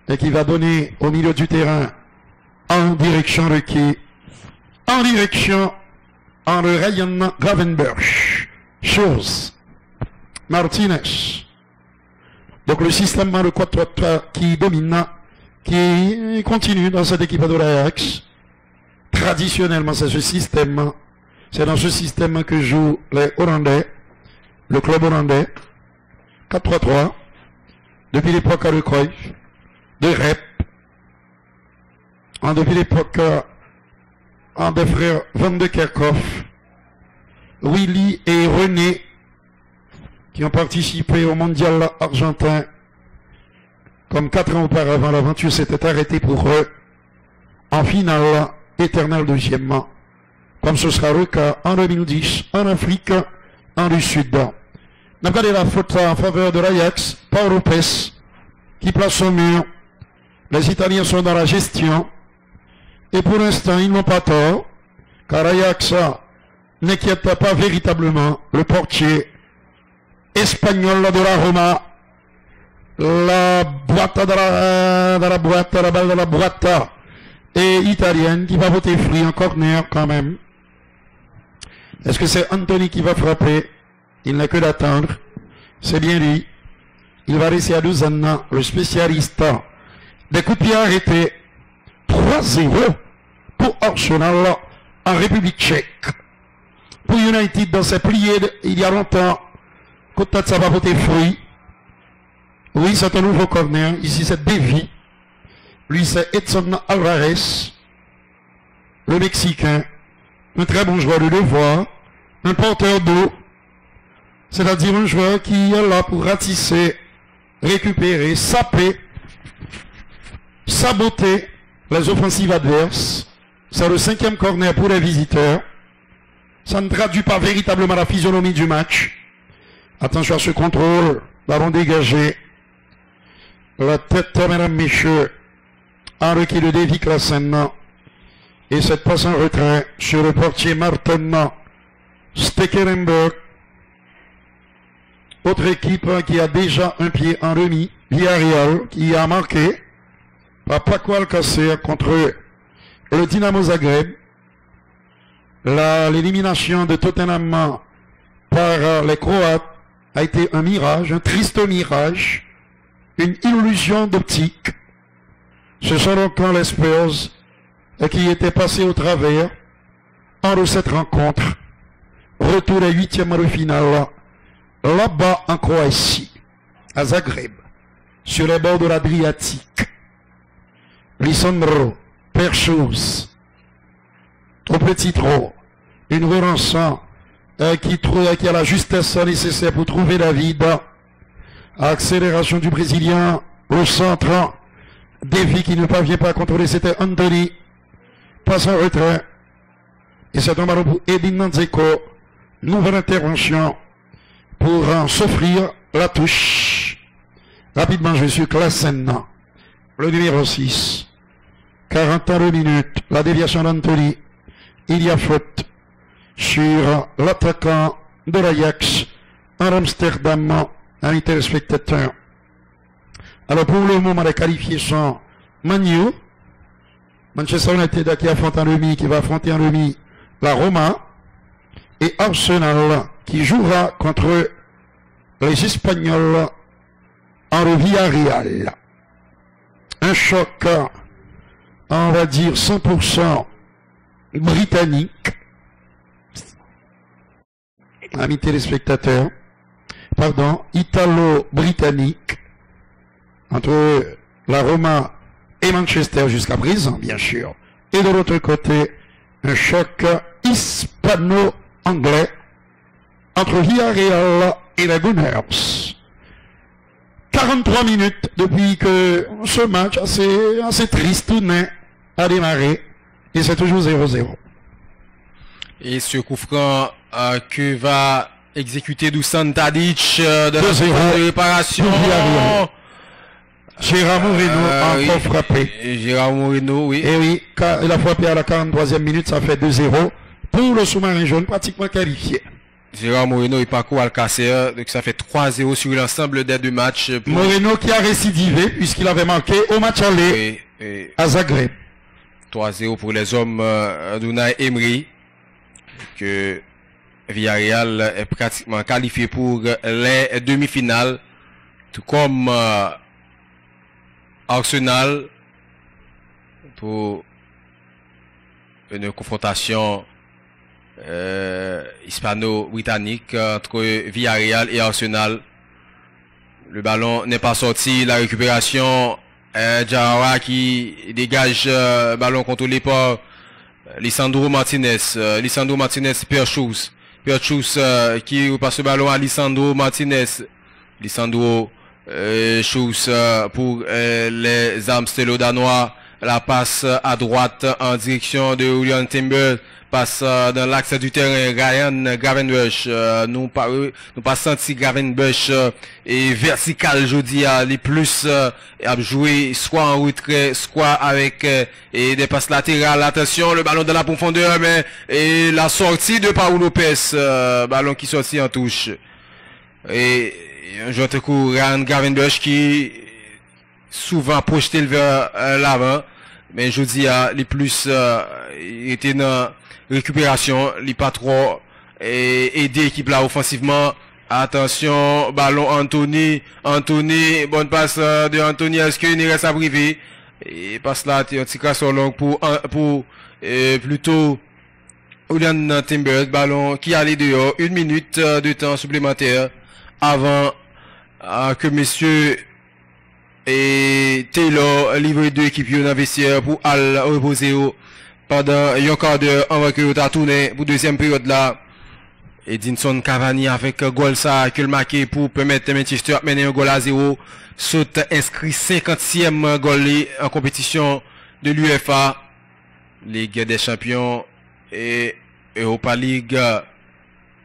Et qui va donner au milieu du terrain en direction de qui? En direction en le Ryan Gravenberch. Schurz. Martinez. Donc le système de 4-3-3 qui domine, qui continue dans cette équipe de l'Ajax. Traditionnellement, c'est ce système. C'est dans ce système que jouent les Hollandais, le club hollandais. 4-3-3. Depuis l'époque de Cruyff, de Rep. Depuis l'époque des frères Van de Kerkhoff, Willy et René, qui ont participé au mondial argentin. Comme 4 ans auparavant, l'aventure s'était arrêtée pour eux en finale éternelle deuxièmement. Comme ce sera le cas en 2010, en Afrique, en du Sud. On a regardé la faute en faveur de l'Ajax, Paul Lopez, qui place au mur. Les Italiens sont dans la gestion. Et pour l'instant, ils n'ont pas tort, car Ajax n'inquiète pas véritablement le portier espagnol de la Roma. La boîte de la boîte, la balle de la boîte et italienne qui va voter free en corner quand même. Est-ce que c'est Anthony qui va frapper? Il n'a que d'attendre. C'est bien lui. Il va laisser à Luzanna, le spécialiste des coups de pied arrêtés. 3-0 pour Arsenal en République tchèque. Pour United dans ses pliés il y a longtemps, peut-être ça va voter fruit. Oui, c'est un nouveau corner. Ici, c'est Davy. Lui, c'est Edson Alvarez, le Mexicain. Un très bon joueur de devoir. Un porteur d'eau. C'est-à-dire un joueur qui est là pour ratisser, récupérer, saper, saboter les offensives adverses. C'est le 5e corner pour les visiteurs. Ça ne traduit pas véritablement la physionomie du match. Attention à ce contrôle. Ballon dégagé. La tête, mesdames, messieurs. Henri qui le Davy Klaassen. Et cette passe en retrait sur le portier Martin Stekelenburg. Autre équipe qui a déjà un pied en remis. Villarreal qui a marqué par Paco Alcácer contre le Dynamo Zagreb. L'élimination de Tottenham par les Croates a été un mirage, un triste mirage, une illusion d'optique. Ce sont donc les Spurs qui étaient passés au travers en de cette rencontre. Retour à 8e de finale, là-bas en Croatie, à Zagreb, sur les bords de l'Adriatique. Lisandro Perchus, au petit trot, une relançant qui a la justesse nécessaire pour trouver David. Accélération du Brésilien, au centre, défi qui ne parvient pas à contrôler, c'était Anthony. Passe en retrait. Et c'est un ballon pour Edin Nanzeko. Nouvelle intervention pour s'offrir la touche. Rapidement, je suis Klassen, le numéro 6. 42 minutes, la déviation d'Anthony. Il y a faute sur l'attaquant de l'Ajax en Amsterdam, amis téléspectateurs. Alors pour le moment, les qualifiés sont Manu, Manchester United qui affronte en demi, qui va affronter en demi la Roma, et Arsenal qui jouera contre les Espagnols en Villarreal. Un choc, on va dire 100% britannique. Amis téléspectateurs, pardon, italo-britannique, entre la Roma et Manchester jusqu'à présent, bien sûr. Et de l'autre côté, un choc hispano-anglais entre Villarreal et les Gunners. 43 minutes depuis que ce match assez triste tout net a démarré, et c'est toujours 0-0. Et ce coup franc que va exécuter Dusan Tadic de la réparation. Gérard Moreno encore frappé. Gérard Moreno, oui. Et oui, il a frappé à la 43e minute, ça fait 2-0 pour le sous-marin jaune pratiquement qualifié. Gérard Moreno et Paco Alcacer, donc ça fait 3-0 sur l'ensemble des deux matchs. Moreno qui a récidivé puisqu'il avait marqué au match aller à Zagreb. 3-0 pour les hommes d'Unai Emery, que Villarreal est pratiquement qualifié pour les demi-finales, tout comme Arsenal pour une confrontation hispano-britannique entre Villarreal et Arsenal. Le ballon n'est pas sorti, la récupération, Jara qui dégage ballon contrôlé par Lisandro Martinez, Perchus qui repasse le ballon à Lisandro Martinez, Schuss pour les Amsterdanois, la passe à droite en direction de Julian Timber, passe dans l'axe du terrain. Ryan Gravenberch, nous pas senti Gravenberch et vertical jeudi les plus à jouer soit en retrait soit avec et des passes latérales. Attention, le ballon dans la profondeur, mais et la sortie de Paul Lopez, ballon qui sortit en touche. Et un joueur de coup, Ryan Gravenberch qui souvent projeté vers l'avant, mais jeudi les plus était dans récupération, les pas trop aider l'équipe là offensivement. Attention, ballon Anthony, bonne passe de Anthony, est-ce qu'il reste à privé? Et passe là, un petit casse long pour plutôt Julian Timber, ballon qui allait dehors, 1 minute de temps supplémentaire avant que messieurs et Taylor livre deux équipes dans le vestiaire pour aller reposer pendant un quart d'heure avant que tu tourné pour deuxième période là. Edinson Cavani avec goal ça que le marqué pour permettre Manchester de mener un goal à 0. Saute inscrit 50e goal en compétition de l'UEFA, Ligue des Champions et Europa League.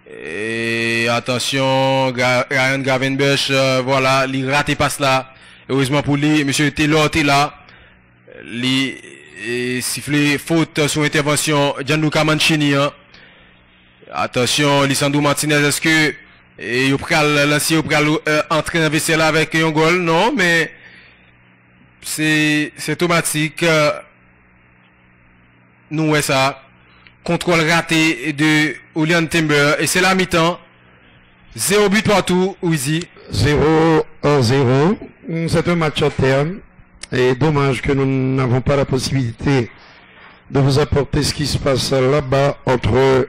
Et attention, Ryan Gravenberch, voilà, il rate passe là. Heureusement pour lui, monsieur Taylor était là. Il sifflé faute sur intervention Gianluca Mancini. Attention, Lisandro Martinez, est-ce que il pral l'ancien entrer dans vestiaire là avec un goal? Non, mais c'est automatique. nous ouais ça. Contrôle raté de Julian Timber. Et c'est la mi-temps. 0 but partout, Ouizy. 0-0. C'est un match à terme. Et dommage que nous n'avons pas la possibilité de vous apporter ce qui se passe là-bas entre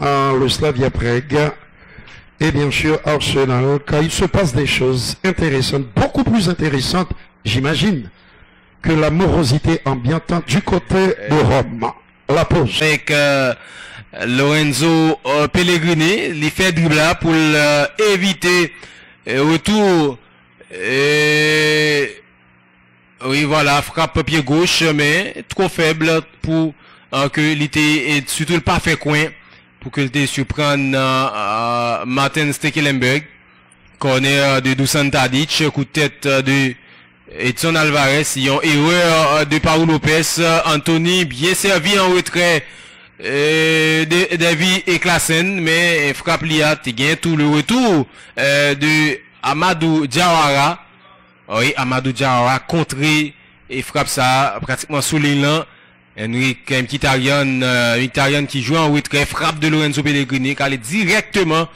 le Slavia Prague et bien sûr Arsenal, car il se passe des choses intéressantes, beaucoup plus intéressantes, j'imagine, que la morosité ambiante du côté de Rome. La pause. Avec Lorenzo Pellegrini, il fait dribble là pour éviter retour. Oui, voilà, frappe pied gauche, mais trop faible pour que l'été et surtout le parfait coin pour que l'été surprenne Martin Stekelenburg. Corner de Dusan Tadic, coup de tête de Edson Alvarez, il y a une erreur de Paul Lopez, Anthony bien servi en retrait David et Klassen, mais frappe liat, il gagne tout le retour de Amadou Diawara. Oui, Amadou Diawara contré et frappe ça pratiquement sous l'élan. Henrik Mkhitaryan qui joue en retrait, frappe de Lorenzo Pellegrini, qui allait directement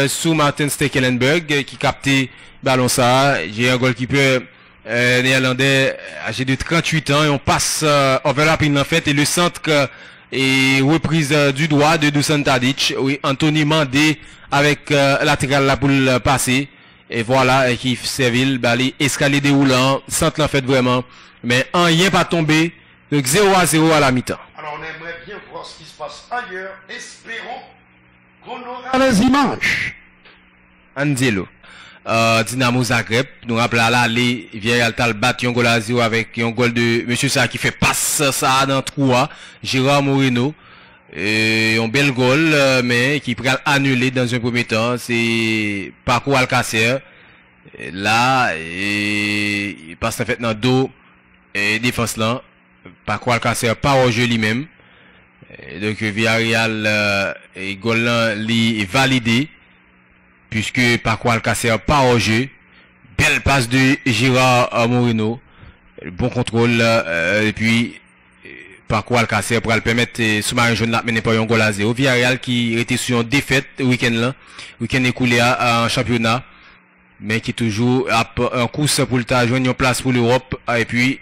sous Martin Stekelenburg qui captait ballon ça. J'ai un goalkeeper néerlandais âgé de 38 ans et on passe overlapping en fait et le centre est reprise du droit de Dusan Tadic. Oui, Anthony Mandé avec latéral là pour le passer. Et voilà, qui servile, les escaliers déroulants, centre en fait vraiment, mais rien pas tombé, donc 0-0 à la mi-temps. Alors on aimerait bien voir ce qui se passe ailleurs, espérons qu'on aura les images. Andielo, Dynamo Zagreb, nous rappelons à l'aller, Villarreal bat un goal à 0 avec un goal de Monsieur Sa qui fait passe ça dans 3, Gérard Moreno. Et un bel goal, mais qui pourrait annuler dans un premier temps, c'est Paco Alcacer. Là, il passe en fait dans dos et défense là. Paco Alcacer pas au jeu lui-même. Donc Villarreal et goal là est validé puisque Paco Alcacer pas au jeu. Belle passe de Gérard Moreno. Bon contrôle et puis Paco Alcacer pour le permettre sous-marin jaune là mener pas un goal à 0. Villarreal qui était sur une défaite le week-end écoulé en championnat mais qui toujours en course pour le joindre une place pour l'Europe et puis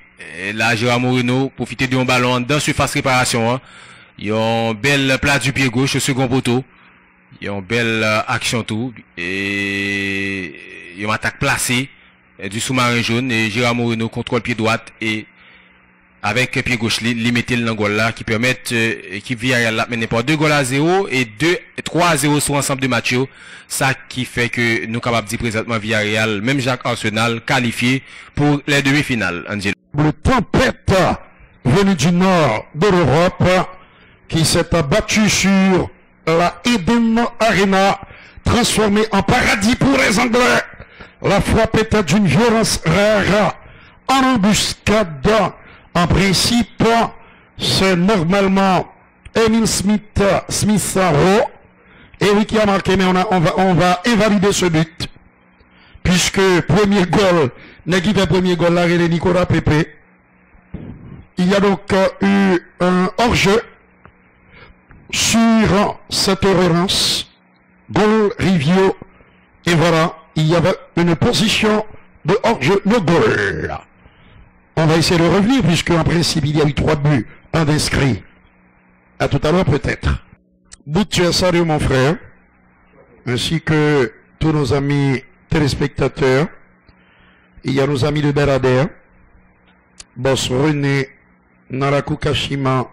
là Gérard Moreno profiter d'un ballon dans surface réparation. Il y a une belle place du pied gauche au second poteau. Il y a une belle action tout et il y a une attaque placée du sous-marin jaune et Gérard Moreno contrôle pied droite et avec pied gauche limiter le goal là qui permettent l'équipe Villarreal là mener pas 2 goals à 0 et 3-0 sur ensemble de matchs. Ça qui fait que nous capables de dire présentement Villarreal même Jacques Arsenal qualifié pour les demi-finales. Angelo. Le tempête venu du nord de l'Europe qui s'est abattu sur la Eden Arena transformée en paradis pour les Anglais. La frappe était d'une violence rare en embuscade. En principe, c'est normalement Emile Smith-Rowe. Et oui, qui a marqué, mais on va invalider ce but. Puisque premier goal, l'équipe fait premier goal, là, il Nicolas Pepe. Il y a donc eu un hors-jeu sur cette relance. Goal, Rivio. Et voilà, il y avait une position de hors-jeu, no goal. On va essayer de revenir, puisque en principe, il y a eu 3 buts, un d'inscrit. À tout à l'heure, peut-être. Bout salut mon frère, ainsi que tous nos amis téléspectateurs. Il y a nos amis de Belader, Boss René, Naraku Kashima,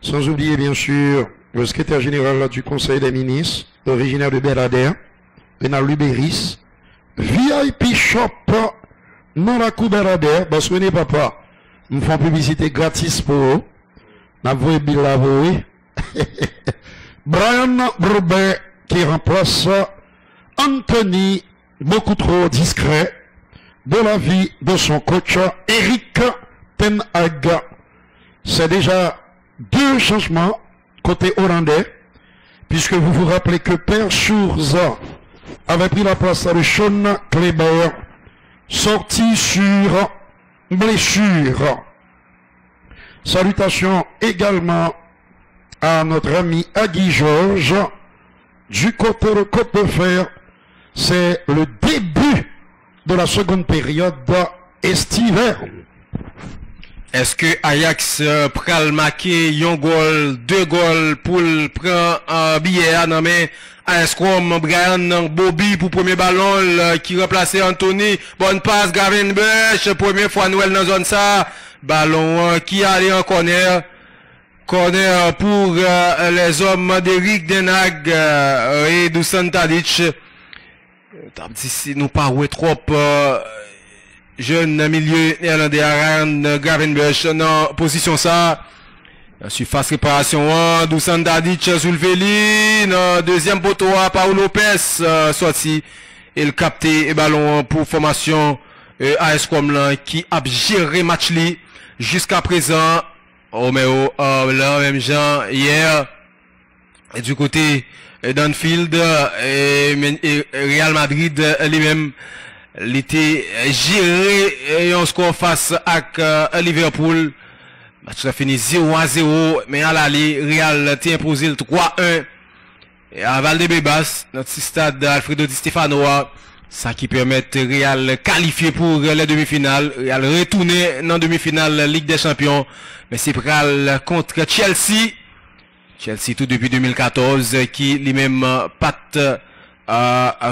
sans oublier bien sûr le secrétaire général du Conseil des ministres, originaire de Belader, Benal Luberis, VIP Shop, Naraku Belader, Boss René papa, nous font publicité gratis pour eux, n'avouez bilavoué. Brian Brubet qui remplace Anthony, beaucoup trop discret, de la vie de son coach Eric Ten Hag. C'est déjà 2 changements côté hollandais, puisque vous vous rappelez que Per Schurz avait pris la place de Sean Kleber, sorti sur blessure. Salutations également à notre ami Agui Georges du côté de Côte-de-Fer. C'est le début de la seconde période estivale. Est-ce que Ajax pral marquer un goal, 2 goals pour prendre un billet non mais Escom Brian Bobby pour premier ballon qui remplaçait Anthony. Bonne passe Gavin Bush, première fois Noël dans zone ça. Ballon qui allait en corner. Corner pour les hommes d'Eric Denag et Dusan Tadic. Si nous pas trop jeune milieu néerlandais Aaron Gravenberch dans position ça. Surface réparation, Dusan Tadic sous le véline, deuxième poteau à Paulo Lopez sorti et le capté ballon pour formation AS Rome qui a géré match li jusqu'à présent. Romeo là même gens hier et du côté d'Anfield et Real Madrid lui-même il était géré et on score face à Liverpool. Match a fini 0-0 mais à l'aller Real tient imposé le 3-1 et à Valdebebas notre stade Alfredo Di Stefano ça qui permet Real qualifier pour les demi-finales. Real retourner dans demi-finale Ligue des Champions mais c'est Real contre Chelsea tout depuis 2014 qui lui-même patte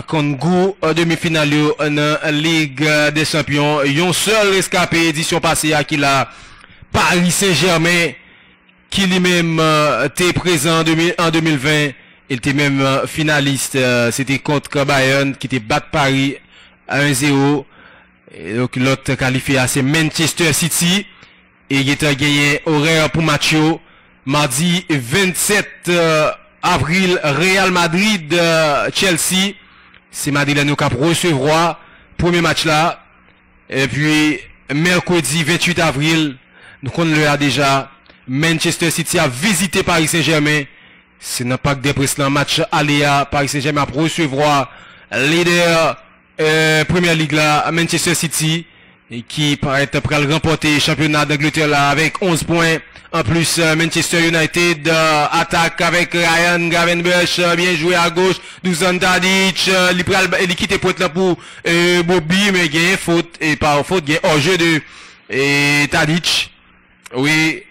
contre goût demi-finale en Ligue des Champions. Yon seul escapé édition passée à qui la Paris Saint-Germain qui lui-même était présent en 2020. Il était même finaliste. C'était contre Bayern qui était battu Paris à 1-0. Et donc l'autre qualifié c'est Manchester City. Et il était gagné horaire pour Macho. Mardi 27 avril, Real Madrid Chelsea. C'est mardi là nous cap recevoir premier match là. Et puis mercredi 28 avril, nous connaissons déjà Manchester City a visité Paris Saint-Germain. C'est n'a pas que des précédents matchs aléa Paris Saint-Germain a recevoir leader Premier Ligue là Manchester City et qui paraît prêt à remporter le championnat d'Angleterre là avec 11 points. En plus, Manchester United attaque avec Ryan Gravenberch, bien joué à gauche, Dusan Tadic, il quitte pointe là pour Bobby, mais il y a faute, et par faute, il y a hors-jeu de Tadic. Oui,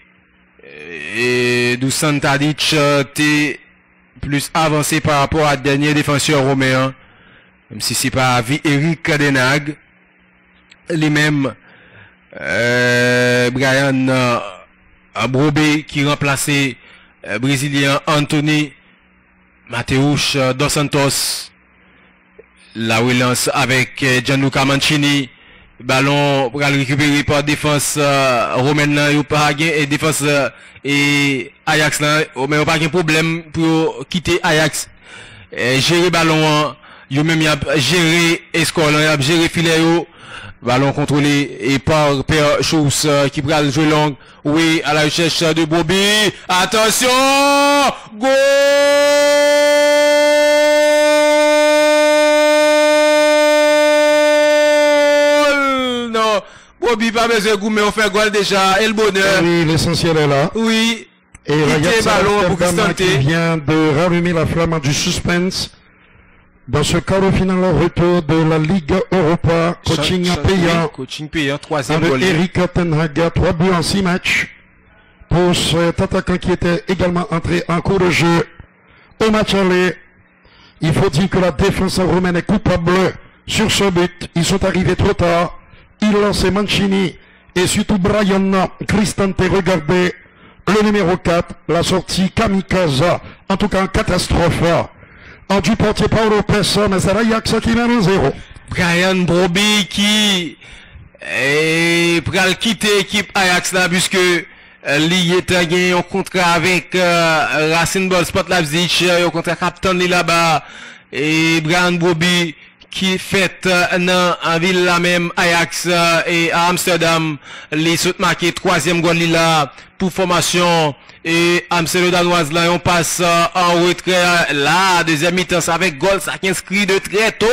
et Dusan Tadic t'es plus avancé par rapport à dernier défenseur romain, même si c'est pas Eric Denag, lui-même, Brian Brobé qui remplaçait Brésilien Anthony Mateus Dos Santos. La relance avec Gianluca Mancini. Ballon pour récupérer par défense romaine et défense et Ajax là. Mais il n'y a pas de problème pour quitter Ajax. Gérer ballon, il même géré Escol, il a géré filet. Ballon contrôlé et par Pierre Schulz qui prend le jeu long. Oui, à la recherche de Bobby. Attention! Goal! Non. Bobby pas besoin de goût, mais on fait goal déjà. Et le bonheur. Oui, l'essentiel est là. Oui. Et il ballon pour qui vient de rallumer la flamme du suspense. Dans ce quart de finale retour de la Ligue Europa, coaching payant, troisième de Eric Ten Hag, 3 buts en 6 matchs pour cet attaquant qui était également entré en cours de jeu au match aller. Il faut dire que la défense romaine est coupable sur ce but. Ils sont arrivés trop tard. Il lance Mancini et surtout Brian Cristante. Regardez le numéro 4, la sortie kamikaze, en tout cas en catastrophe. En du portier Paulo Lopez, mais c'est l'Ajax qui mène 1-0. Brian Brobby qui pral quitter l'équipe Ajax là, puisque il était gagné un contrat avec Racing Ball Sport Leipzig, un contrat captain là-bas, et Brian Brobby qui fait en ville la même Ajax et à Amsterdam, les sont marqués 3e goal là pour formation. Et Amsterdam danoise là, on passe en retrait là, deuxième mi-temps avec goal, ça qui inscrit de très tôt,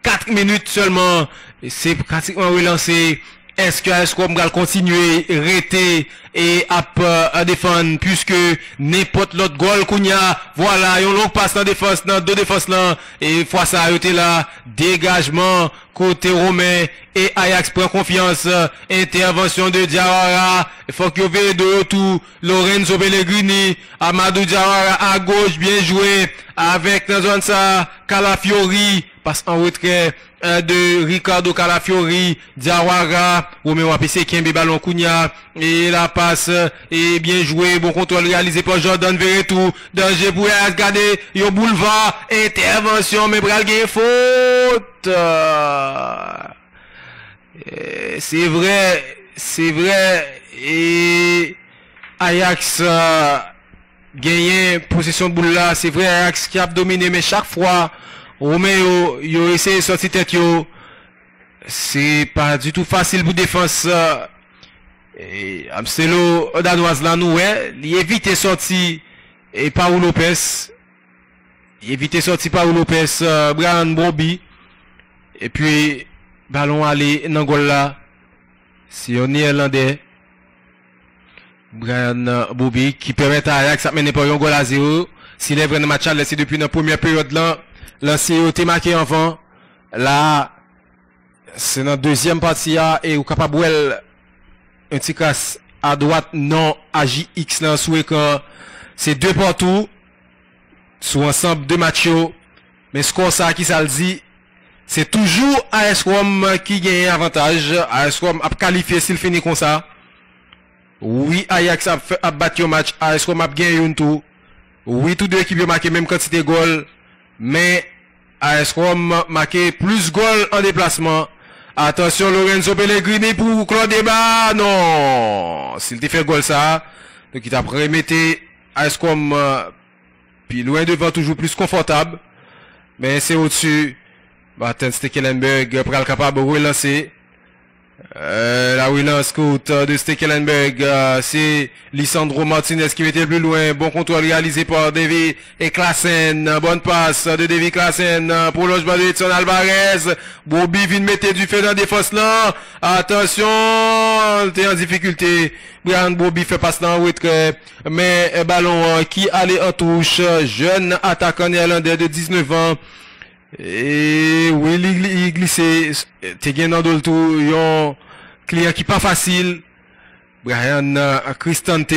4 minutes seulement, et c'est pratiquement relancé est-ce que AS Rome va continuer rester et à défendre puisque n'importe l'autre goal qu'on y a, voilà, yon long passe dans défense, dans deux défenses là, et fois ça a été là, dégagement côté Romain et Ajax prend confiance, intervention de Diawara, il faut que vous veuillez de retour, Lorenzo Pellegrini, Amadou Diawara à gauche, bien joué, avec dans zone ça, Calafiori, passe en retrait de Ricardo Calafiori, Diawara, Romain Wapese Kembe ballon Kounia, et la passe est bien joué, bon contrôle réalisé par Jordan Verretou, danger pour regarder, yon boulevard, intervention, mais bral gain faute. C'est vrai, et Ajax gagné possession de boule là, c'est vrai, Ajax qui a dominé, mais chaque fois, Roméo, yo essayé de sortir tête yo, c'est pas du tout facile pour défense, et Amstelo, Danoise là, nous, il évite sorti, et Paul Lopez, Brian Bobby, et puis, ballon aller, Nangola, c'est un Néerlandais, Brian Bobby, qui permet à Ajax de mener par un goal à 0, s'il est vraiment match à laisser depuis la première période là, lancé au thé marqué avant, là, c'est dans la deuxième partie, et au capable, un petit casse à droite, non, AJX là, sous écran, c'est deux partout, sous ensemble de matchs, mais score ça, qui ça le dit, c'est toujours AS Rome qui gagne avantage, AS Rome a qualifié s'il finit comme ça. Oui, Ajax a battu au match, AS Rome a gagné un tour. Oui, tous deux équipes ont marqué même quantité de goals, mais AS Rome marqué plus goals en déplacement. Attention, Lorenzo Pellegrini pour Claude Débat. Non, s'il te fait goal ça, donc il t'a remetté AS Rome puis loin devant, toujours plus confortable, mais c'est au-dessus. Martin Stekelenburg pour être capable de relancer. La relance courte de Stekelenburg, c'est Lisandro Martinez qui mettait plus loin. Bon contrôle réalisé par David et Klassen. Bonne passe de David Klassen pour l'ogement de Edson Alvarez. Bobby vient de mettre du feu dans la défense là. Attention, t'es en difficulté. Brian Bobby fait passer dans le retrait. Mais ballon qui allait en touche. Jeune attaquant néerlandais de 19 ans. Et oui, il glissait, t'es gagné dans le tour, yon client qui pas facile, Brian Cristante,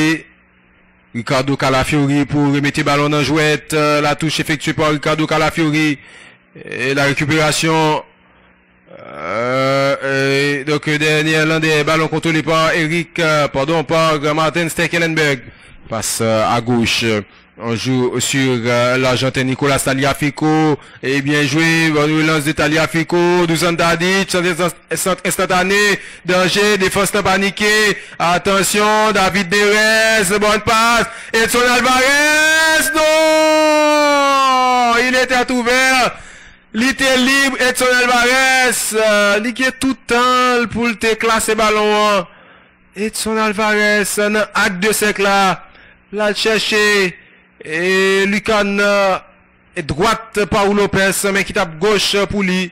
Ricardo Calafiori pour remettre le ballon en jouette, la touche effectuée par Ricardo Calafiori, et la récupération, donc dernier Irlandais, ballon contrôlé par par Martin Stekelenburg, passe à gauche. On joue sur l'Argentin Nicolas Tagliafico, et bien joué, bonne relance de Tagliafico, Dusan Tadic, centre instantané, danger, défense non paniquée, attention, David Neres, bonne passe, Edson Alvarez, non! Il était ouvert, il était libre, Edson Alvarez, il est tout le temps pour te classer ballon, Edson Alvarez, dans acte de sec là, chercher, et Lucan droite Paul Lopez, mais qui tape gauche pour lui.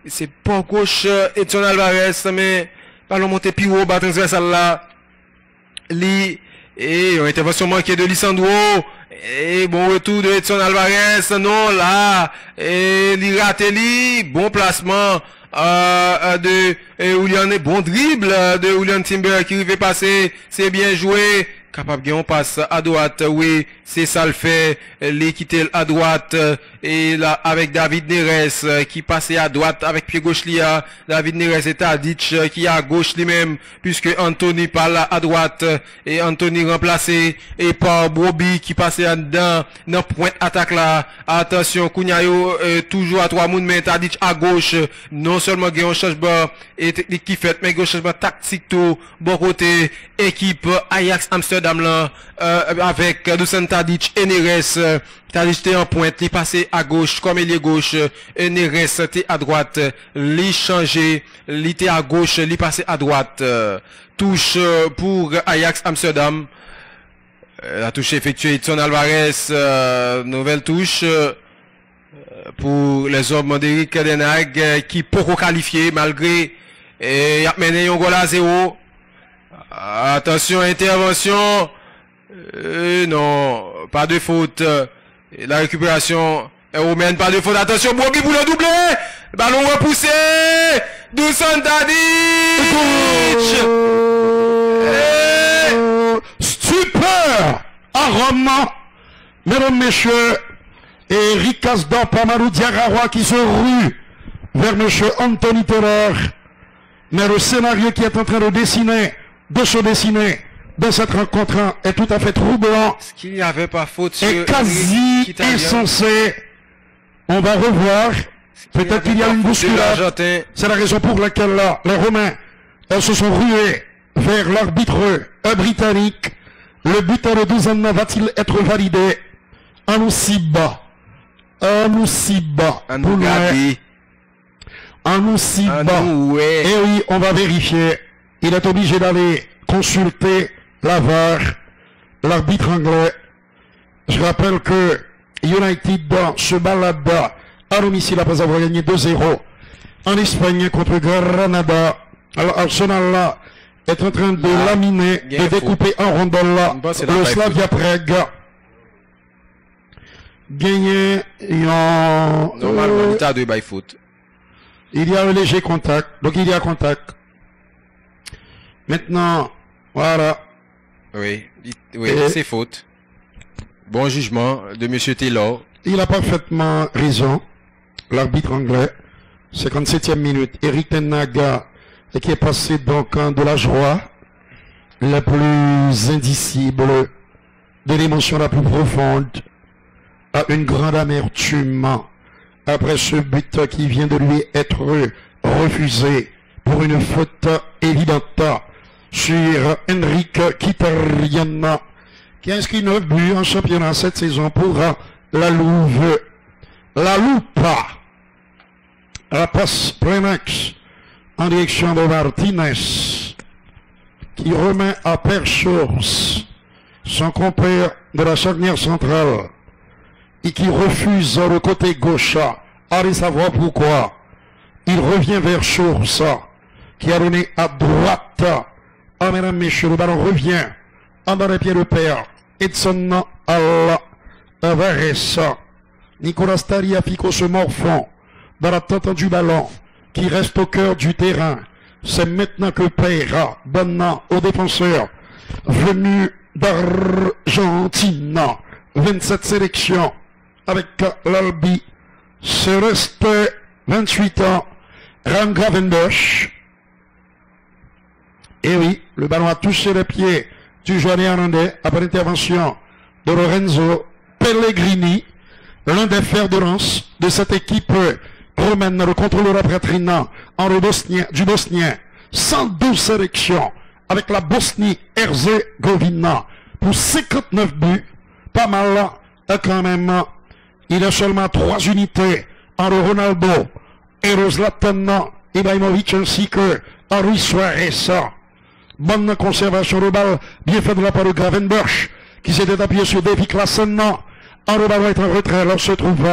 C'est pas gauche Edson Alvarez, mais ballon monté plus haut, bas transversal là. Li, et une intervention manquée de Lisandro. Et bon retour de Edson Alvarez, non là. Et li rate li, bon placement de Julian, bon dribble de Julian Timber qui arrivait passer, c'est bien joué. Capable de passe à droite, oui, c'est ça le fait, l'équité à droite, et là, avec David Neres, qui passait à droite, avec pied gauche lia, David Neres et Tadic, qui est à gauche lui-même, puisque Anthony parle à droite, et Anthony remplacé, et par Bobby, qui passait en dedans, dans pointe attaque là, attention, Kounyayo, toujours à 3 mounes, mais Tadic à gauche, non seulement il y a un changement, et technique qui fait, mais il y a un changement tactique tout, bon côté, équipe Ajax Amsterdam là, avec Dusan Tadic et Neres. Tadic était en pointe, il passait à gauche comme il est gauche, et Neres était à droite, il changé, il était à gauche, il passait à droite. Touche pour Ajax Amsterdam. La touche effectuée Edson Alvarez, nouvelle touche pour les hommes d'Eric Den Haag qui pourront qualifier malgré Et il a mené un goal à 0. Attention, intervention. Non, pas de faute. Et la récupération est romaine, pas de faute. Attention, Bobi pour le doublé. Ballon repoussé. Dusan Tadic. Stupeur à Rome, mesdames, messieurs, et Ricasdan Pamarou Diarra qui se rue vers monsieur Anthony Taylor. Mais le scénario qui est en train de se dessiner dans cette rencontre est tout à fait troublant. Est-ce qu'il n'y avait pas faute sur et quasi insensé. On va revoir. Peut-être qu'il y a une bousculade. C'est la raison pour laquelle là, les Romains se sont rués vers l'arbitre britannique. Le buteur de Douzanna va-t-il être validé? Anoussiba. Et oui, on va vérifier. Il est obligé d'aller consulter la VAR, l'arbitre anglais. Je rappelle que United se balade à domicile après avoir gagné 2-0 en Espagne contre Granada. Alors Arsenal là est en train de laminer, de découper en rondelles là le Slavia Prague. Gagné en... Normalement, il y a by foot. Il y a un léger contact, donc il y a contact. Maintenant, voilà. Oui, c'est faute. Bon jugement de monsieur Taylor. Il a parfaitement raison. L'arbitre anglais, 57e minute, Eric Ten Hag, qui est passé donc de la joie la plus indicible, de l'émotion la plus profonde, à une grande amertume après ce but qui vient de lui être refusé pour une faute évidente sur Henrik Mkhitaryan, qui a inscrit 9 buts en championnat cette saison pour la Louve. La Lupa. La passe Plenax en direction de Martinez, qui remet à Perchors, son compère de la charnière centrale, et qui refuse le côté gauche. Allez savoir pourquoi. Il revient vers Chorsa, qui a donné à droite. Ah, mesdames, messieurs, le ballon revient dans les pieds de père. Edson Alvarez. Nicolas Tagliafico se morfond dans la tête du ballon, qui reste au cœur du terrain. C'est maintenant que Pereira donne au défenseur venu d'Argentine. 27 sélections avec l'Albi. Celeste, 28 ans. Rangravenbush. Et oui, le ballon a touché les pieds du joueur néerlandais après l'intervention de Lorenzo Pellegrini, l'un des fers de lance de cette équipe romaine, le contrôleur Pretrina, du Bosnien. 112 sélections avec la Bosnie-Herzégovina pour 59 buts. Pas mal quand même. Il a seulement 3 unités entre Ronaldo et Zlatan Ibrahimovic ainsi que Rui Suarez. Bonne conservation de balle, bien fait de la part de Gravenberch, qui s'était appuyé sur Davy Klaassen. Le ballon est en retrait, alors se trouve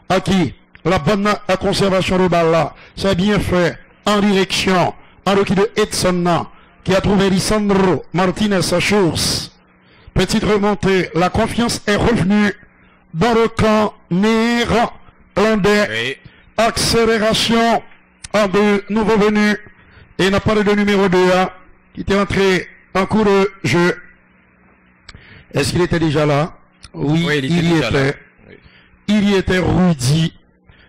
à qui la bonne conservation de balle là, c'est bien fait en direction en requis de Edson, qui a trouvé Lisandro Martinez à Schurz. Petite remontée, la confiance est revenue dans le camp néerlandais. Oui. Accélération de nouveau venus, et n'a pas de numéro 2 qui était entré en cours de jeu. Est-ce qu'il était déjà là? Oui, il y était. Oui. Il y était Rudy.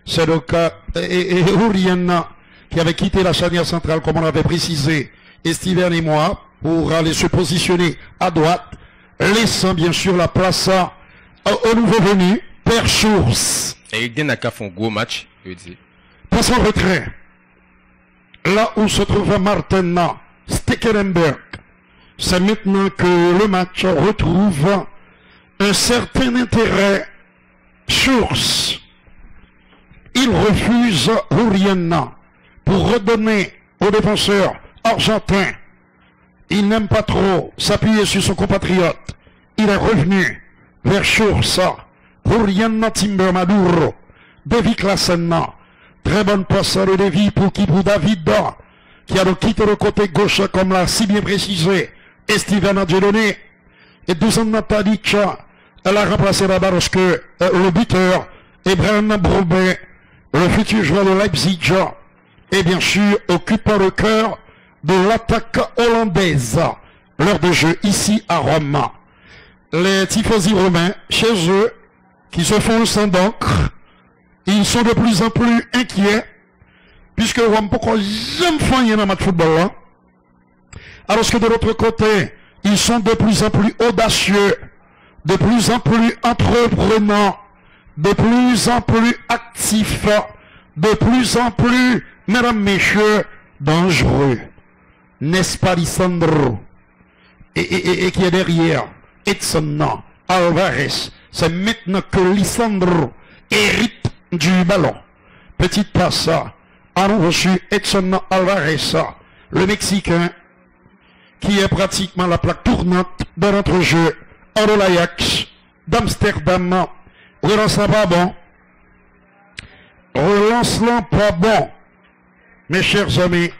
C'est le cas, et Urienna, qui avait quitté la charnière centrale, comme on l'avait précisé, Estiven et moi, pour aller se positionner à droite, laissant bien sûr la place au nouveau venu, Perchors. Et il n'a qu'à faire un gros match, je dis. Passe en retrait. Là où se trouve Martin Stekelenburg. C'est maintenant que le match retrouve un certain intérêt. Schurz. Il refuse Urienna pour redonner au défenseur argentin. Il n'aime pas trop s'appuyer sur son compatriote. Il est revenu vers Schurz. Urienna Timber Maduro. Davy Klaassen. Très bonne passe de Davy pour qui? Pour David. qui a donc quitté le côté gauche, comme l'a si bien précisé, et Steven Angeloni. Et Dusan Tadic, elle a remplacé là-bas lorsque le buteur, Ebrahim Broubet, le futur joueur de Leipzig, et bien sûr, occupe le cœur de l'attaque hollandaise. L'heure de jeu ici à Rome. Les tifosi romains, chez eux, qui se font le sang d'encre, ils sont de plus en plus inquiets, puisque Rome, pourquoi jamais faire dans le match football là? Alors que de l'autre côté, ils sont de plus en plus audacieux, de plus en plus entreprenants, de plus en plus actifs, de plus en plus, mesdames, messieurs, dangereux. N'est-ce pas, Lisandro? Et qui est derrière? Edson Alvarez. C'est maintenant que Lisandro hérite du ballon. Petite passe, a reçu Edson Alvarez, le Mexicain, qui est pratiquement la plaque tournante de notre jeu. Hors de l'Ajax d'Amsterdam. Relance-la pas bon. Relance-la pas bon. Mes chers amis,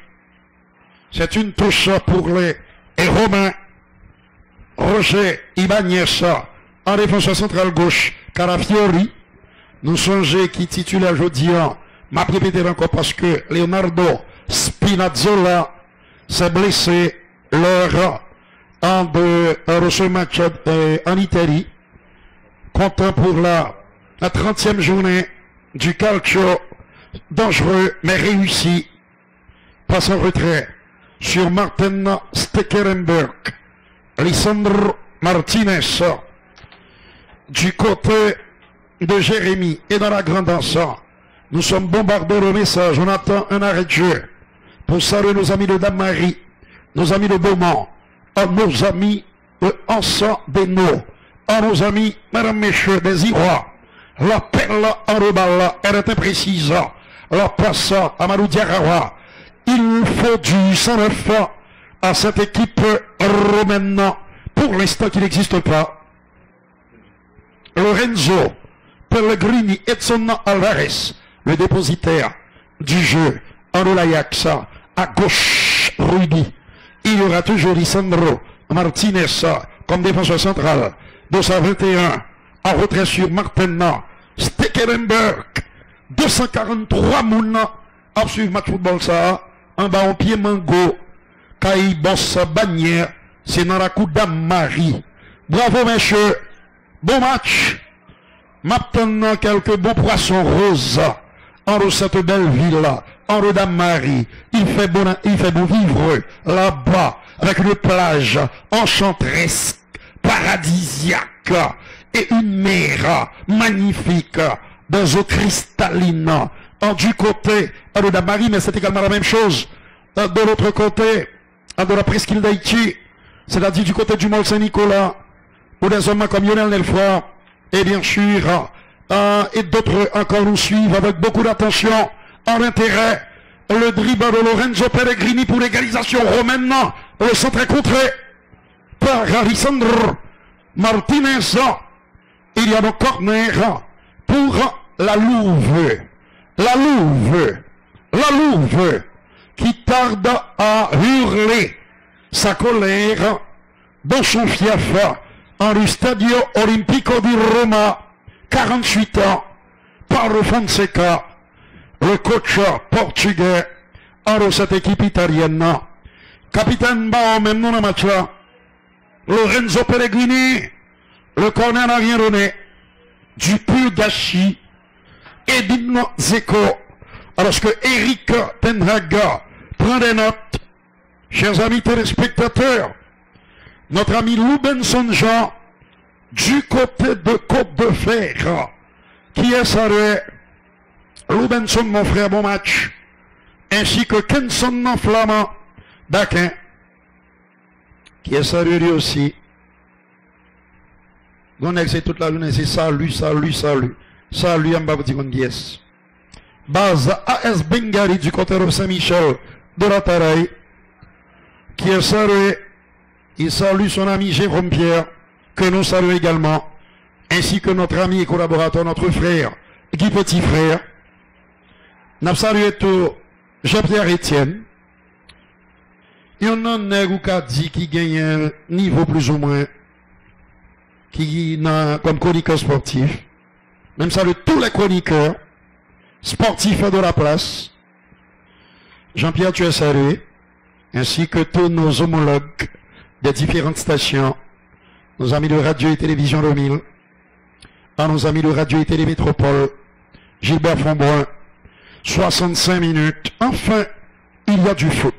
c'est une touche pour les Romains. Roger Ibanez en défenseur central gauche. Carafiori. Nous songeons qui titulaire aujourd'hui. M'a répété encore parce que Leonardo Spinazzola s'est blessé lors de ce match en Italie. Content pour la 30e journée du calcio, dangereux mais réussi. Passe en retrait sur Martin Stekelenburg. Lisandro Martinez du côté de Jérémy et dans la grandance. Nous sommes bombardés de messages. On attend un arrêt de jeu pour saluer nos amis de Dame-Marie, nos amis de Beaumont, nos amis de Ansa Beno, nos amis, mesdames, messieurs, des Irois. La perle en rebal, elle est imprécise. La passe à Malou Diarrawa. Il faut du 109 à cette équipe romaine. Pour l'instant, qui n'existe pas. Lorenzo Pellegrini, Edson Alvarez, le dépositaire du jeu en l'Ajax, à gauche, Rudy. Il y aura toujours Lisandro Martinez comme défenseur central. 221 en retrait sur Martin Stekelenburg. 243 mouna à suivre match football ça. En bas en pied Mango. Kai Boss Bannière. C'est dans la coupe Dame-Marie. Bravo messieurs. Bon match. Maintenant quelques bons poissons roses. En cette belle ville là. En rue Dame-Marie. Il fait bon vivre là-bas. Avec une plage enchanteresque, paradisiaque. Et une mer magnifique. Des eaux cristallines. Du côté de Dame-Marie, mais c'est également la même chose. De l'autre côté, de la presqu'île d'Haïti. C'est-à-dire du côté du Mont Saint-Nicolas. Où des hommes comme Lionel Nelfroy. Et bien sûr, et d'autres encore nous suivent avec beaucoup d'attention. En intérêt, le dribble de Lorenzo Pellegrini pour l'égalisation romaine. Le centre est contré par Lisandro Martinez. Il y a donc corner pour la Louve. La Louve qui tarde à hurler sa colère dans son fief en le Stadio Olimpico di Roma. 48 ans par le Fonseca, le coach portugais de cette équipe italienne. Capitaine Bao, même dans le match là. Lorenzo Pellegrini, le corner n'a rien donné. Du pur gâchis. Edin Zeko. Alors que Eric Ten Hag prend des notes. Chers amis téléspectateurs, notre ami Loubenson Jean, du côté de Côte de Fer, qui est salué. Loubenson, mon frère, bon match. Ainsi que Kenson Flamand d'Aquin, qui est salué lui aussi. Donc, c'est toute la journée, c'est salut. Salut, Mbabouti Base AS Bengali du côté de Saint-Michel de la Taraï, qui est salué. Il salue son ami Jérôme Pierre, que nous saluons également, ainsi que notre ami et collaborateur, notre frère, Guy Petit Frère. Nous saluons tout Jean-Pierre Etienne, Il y en a un nègre qui a dit qui gagne un niveau plus ou moins, qui n'a comme chroniqueur sportif. Même ça, tous les chroniqueurs sportifs de la place. Jean-Pierre, tu es salué, ainsi que tous nos homologues des différentes stations, nos amis de radio et télévision 2000, à nos amis de radio et télé métropole, Gilbert Fonbrun, 65 minutes. Enfin, il y a du foot.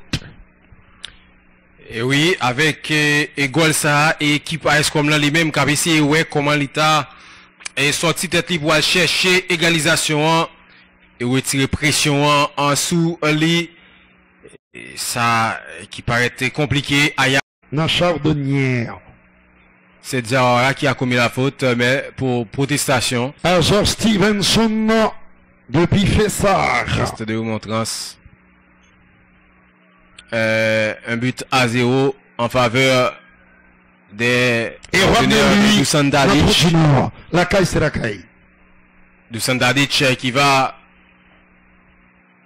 Et oui, avec Egol ça et équipe AS comme là, les mêmes qui essayé ouais comment l'État est sorti tête libre pour chercher égalisation et retirer pression en sous lit. Ça qui paraît compliqué. Dans Chardonnière. C'est Diawara qui a commis la faute, mais pour protestation. Azor Stevenson depuis Fessard. Reste de remontrance. Un but à 0 en faveur des Dusan Dadic. La caille, c'est la caille. Dusan Dadic qui va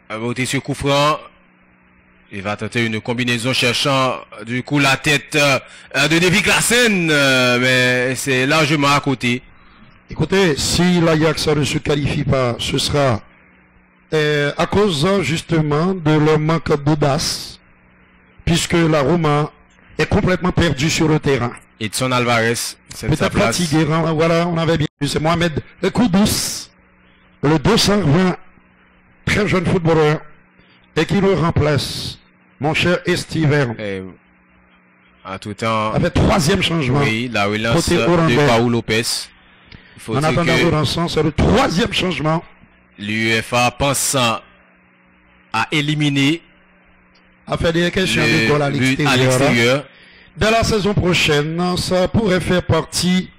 voter sur coup franc. Il va tenter une combinaison cherchant du coup la tête de David Klassen, mais c'est largement à côté. Écoutez, si l'Ajax ne se qualifie pas, ce sera à cause justement de leur manque d'audace, puisque la Roma est complètement perdue sur le terrain. Edson Alvarez, c'est sa peut-être place. fatigué, voilà, on avait bien vu, c'est Mohamed Koudous, le 220, très jeune footballeur, et qui le remplace. Mon cher Estiver. En tout temps. Avec troisième changement. Oui, la relance de Paul Lopez. En attendant Oranson, c'est le troisième changement. L'UEFA pensant à éliminer. À faire des questions de goal à l'extérieur. Dès la saison prochaine, ça pourrait faire partie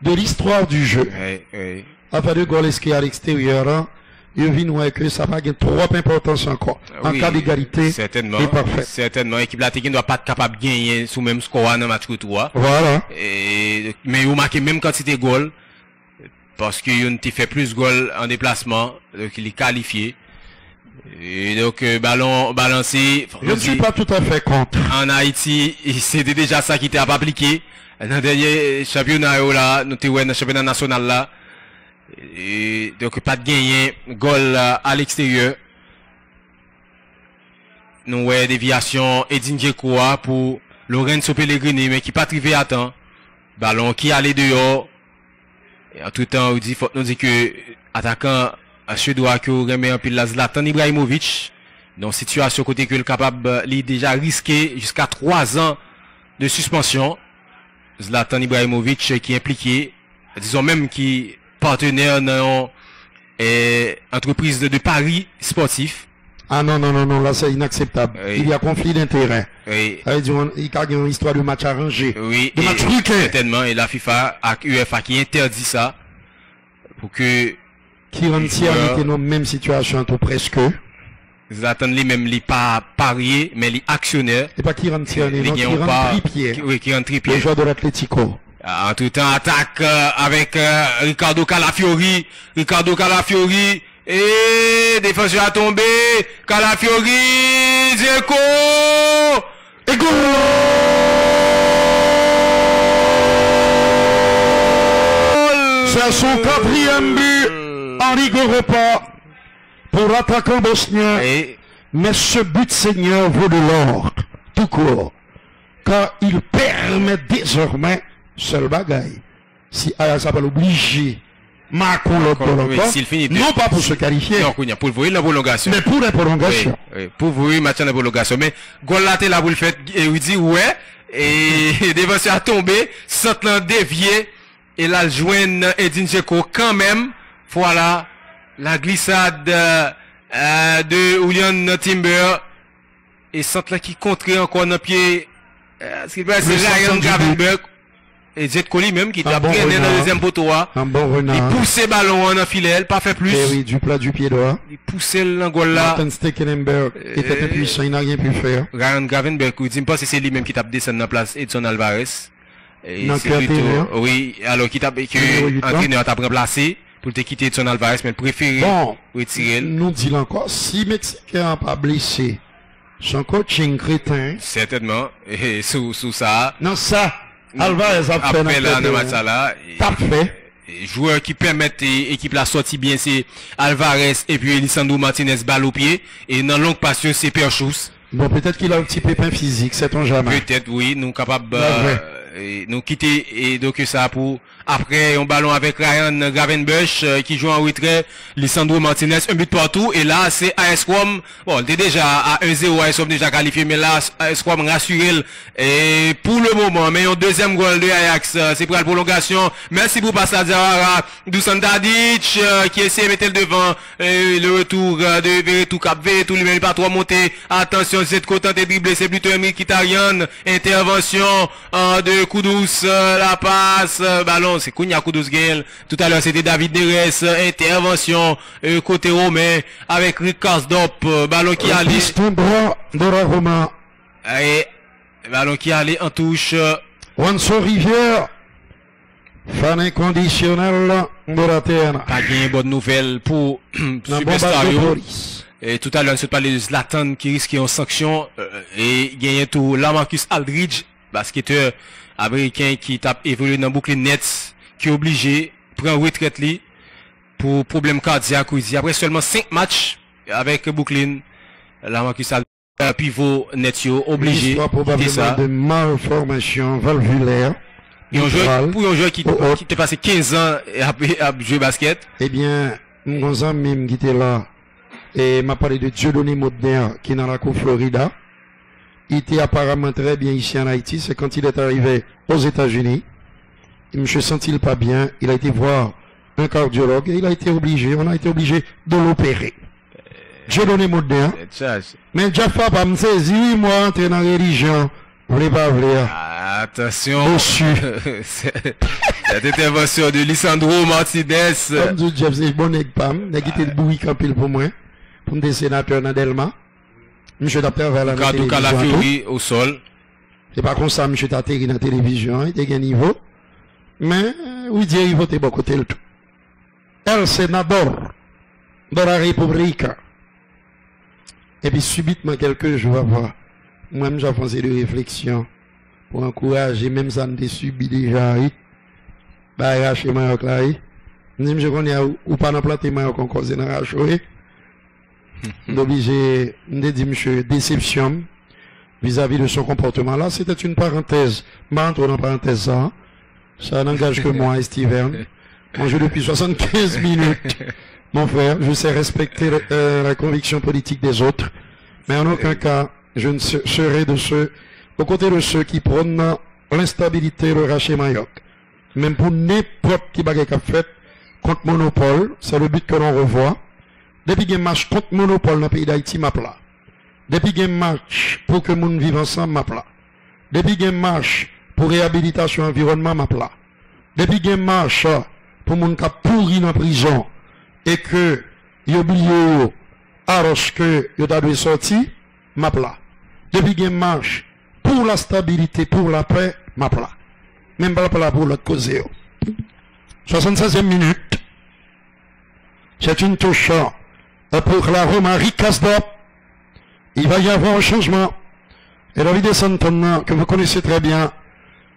de l'histoire du jeu. Oui. À faire des goals à l'extérieur. Il vient que ça va gagner trop d'importance encore. En cas d'égalité, certainement, c'est parfait. Certainement, l'équipe la ne doit pas être capable de gagner sous même score dans le match retour. Voilà. Mais vous marquez même quantité de goals, parce qu'il a fait plus de goals en déplacement, donc il est qualifié. Et donc, ballon balancé. Je ne suis pas tout à fait contre. En Haïti, c'était déjà ça qui était à pas appliquer. Dans le dernier championnat, là, nous dans le championnat national là. Et donc pas de gagner goal à l'extérieur. Nous avons déviation Edin Djekoua pour Lorenzo Pellegrini mais qui pas arrivé à temps. Ballon qui allait dehors. Et en tout temps on dit faut nous dire que attaquant suédois qui remet un pile Zlatan Ibrahimovic dans situation côté que le capable il déjà risqué jusqu'à 3 ans de suspension. Zlatan Ibrahimovic qui est impliqué, disons même qui partenaire dans entreprise de paris sportif. Ah non, là c'est inacceptable. Oui. Il y a conflit d'intérêts. Oui. Il y a une histoire de match arrangé. Oui. De match truqué. Certainement, et la FIFA, avec UEFA qui interdit ça. Pour que... Qui rend était dans la même situation, tout presque. Zlatan lui-même, il pas parié, mais il actionnaire. Et pas qui rend Tierney, non, qui rend Trippier. Oui, qui rend Trippier. Le joueur de l'Atlético. En tout temps, attaque avec Ricardo Calafiori. Et défenseur a tombé. Calafiori, Dzeko. Et goal! C'est son 4e but en Ligue Europa pour l'attaquant bosnien. Mais ce but, Seigneur, vaut de l'or, tout court. Car il permet désormais seul bagaille. Si Ajax va l'obliger, marquons le prolongation. Non pas pour se qualifier. Non, pour vous la prolongation. Mais pour la prolongation. Oui, pour vous match en prolongation. Mais goal là là vous le faites et vous dit ouais et défenseur a tombé, Santlan dévié et là joindre Edin Dzeko quand même. Voilà la glissade de Julian Timber et Santlan qui contrait encore dans pied. Ce qui passe c'est Ryan Gravenberch. Et Jet Coli même qui t'a pris dans le deuxième poteau. Un bon renard. Il poussait ballon en filet, pas fait plus. Et oui, du plat du pied droit. Il poussait l'angola là. Martin Stekelenberg était impuissant, il n'a rien pu faire. Ryan Gravenberch, je ne sais pas si c'est lui même qui t'a descendu dans la place Edson Alvarez. Non, oui, alors qui t'a, que entraîneur t'a remplacé pour te quitter Edson Alvarez, mais préféré retirer. Nous disons encore, si Mexicain n'a pas blessé, Son coaching crétin. Certainement. Et sous ça. Non, ça. Alvarez a fait après là, dans match là. Parfait. Joueurs qui permettent l'équipe la sortie bien, c'est Alvarez et puis Lisandro Martinez balle au pied. Et dans longue passion, c'est Perchous. Bon, peut-être qu'il a un petit pépin physique, sait-on jamais. Peut-être, oui, nous capables, nous quitter, et donc ça pour, après, un ballon avec Ryan Gravenbush, qui joue en retrait, Lisandro Martinez, un but partout, et là, c'est AS Rome, bon, il était déjà à 1-0, AS Rome déjà qualifié, mais là, AS Rome rassuré, et pour le moment, mais un deuxième goal de Ajax, c'est pour la prolongation. Merci pour passer Diawara, Dusan Tadic, qui essaie de mettre le devant, le retour de Veretout Cap, Veretout lui-même, pas trop monter, attention, c'est content de dribbler, c'est plutôt un Mkhitaryan, intervention, de Kudus, la passe, ballon, c'est Kounia Kudus Gaël. Tout à l'heure, c'était David Neres, intervention, côté romain, avec Rick Karsdorp, ballon qui allait. Piston droit de la Roma. Et, ballon qui allait en touche. Wanso Rivière. Fan inconditionnel de la terre. Pas bien bonne nouvelle pour Superstar. Et tout à l'heure, on se parlait de Zlatan qui risque une sanction, et gagner tout Lamarcus Aldridge, basketteur américain qui tape évolué dans Brooklyn Nets, qui est obligé prendre retraite li pour problème cardiaque. Après seulement 5 matchs avec Brooklyn, Lamarcus Aldridge, pivot Netsio, obligé. Probablement de malformation valvulaire. Et pour un joueur qui t'a passé 15 ans à jouer basket. Eh bien, mon ami qui était là, et m'a parlé de Dieudonné Modner, qui est dans la cour Florida. Il était apparemment très bien ici en Haïti. C'est quand il est arrivé aux États-Unis. Il ne se sentit pas bien. Il a été voir un cardiologue et il a été obligé, on a été obligé de l'opérer. Dieudonné Modner. Mais Jaffa pas me saisi, oui, moi, entrer dans la religion. Vous voulez pas venir. Attention. Cette intervention de Lisandro Martinez. Comme dit Jeff, c'est bon nèg pam. Nèg qui te bouilli campil pour moi. Pour me sénateur dans Delma. Monsieur Dapper vers la télévision. La Fury au sol. C'est pas comme ça, monsieur Tateri dans la télévision. Il était niveau. Mais, oui, Dieu, il votait beaucoup de tout. El Senador de la République. Et puis, subitement, quelques jours avant, moi-même, j'ai pensé de réflexion pour encourager, même ça me subi déjà, bah, chez Maroc là, je me dis, je connais, ou pas dans planté Maroc encore, c'est dans la chouette. D'obligé, me dit, monsieur, déception vis-à-vis de son comportement là, c'était une parenthèse. Mais entre dans parenthèse ça n'engage que moi et Steven. On joue depuis 75 minutes. Mon frère, je sais respecter la conviction politique des autres, mais en aucun cas, je ne serai de ceux, aux côtés de ceux qui prônent l'instabilité, le rachet Mayoc. Même pour n'importe qui baguette qu'a fait contre monopole, c'est le but que l'on revoit. Depuis qu'il y a un match contre monopole dans le pays d'Haïti, m'a plat. Depuis qu'il y a un match pour que le monde vive ensemble, m'a plat. Depuis qu'il y a un match pour réhabilitation environnement, m'a plat. Depuis qu'il y a un match pour monde qui a pourri dans la prison et que il oublié alors que il a dû sortir, m'a plat. Depuis qu'il y a un match pour la stabilité, pour la paix, m'a plat. Même pas là pour l'autre cause. 76e minute. C'est une touche pour la Roma Ricasdorp. Il va y avoir un changement. Et David Santana, que vous connaissez très bien,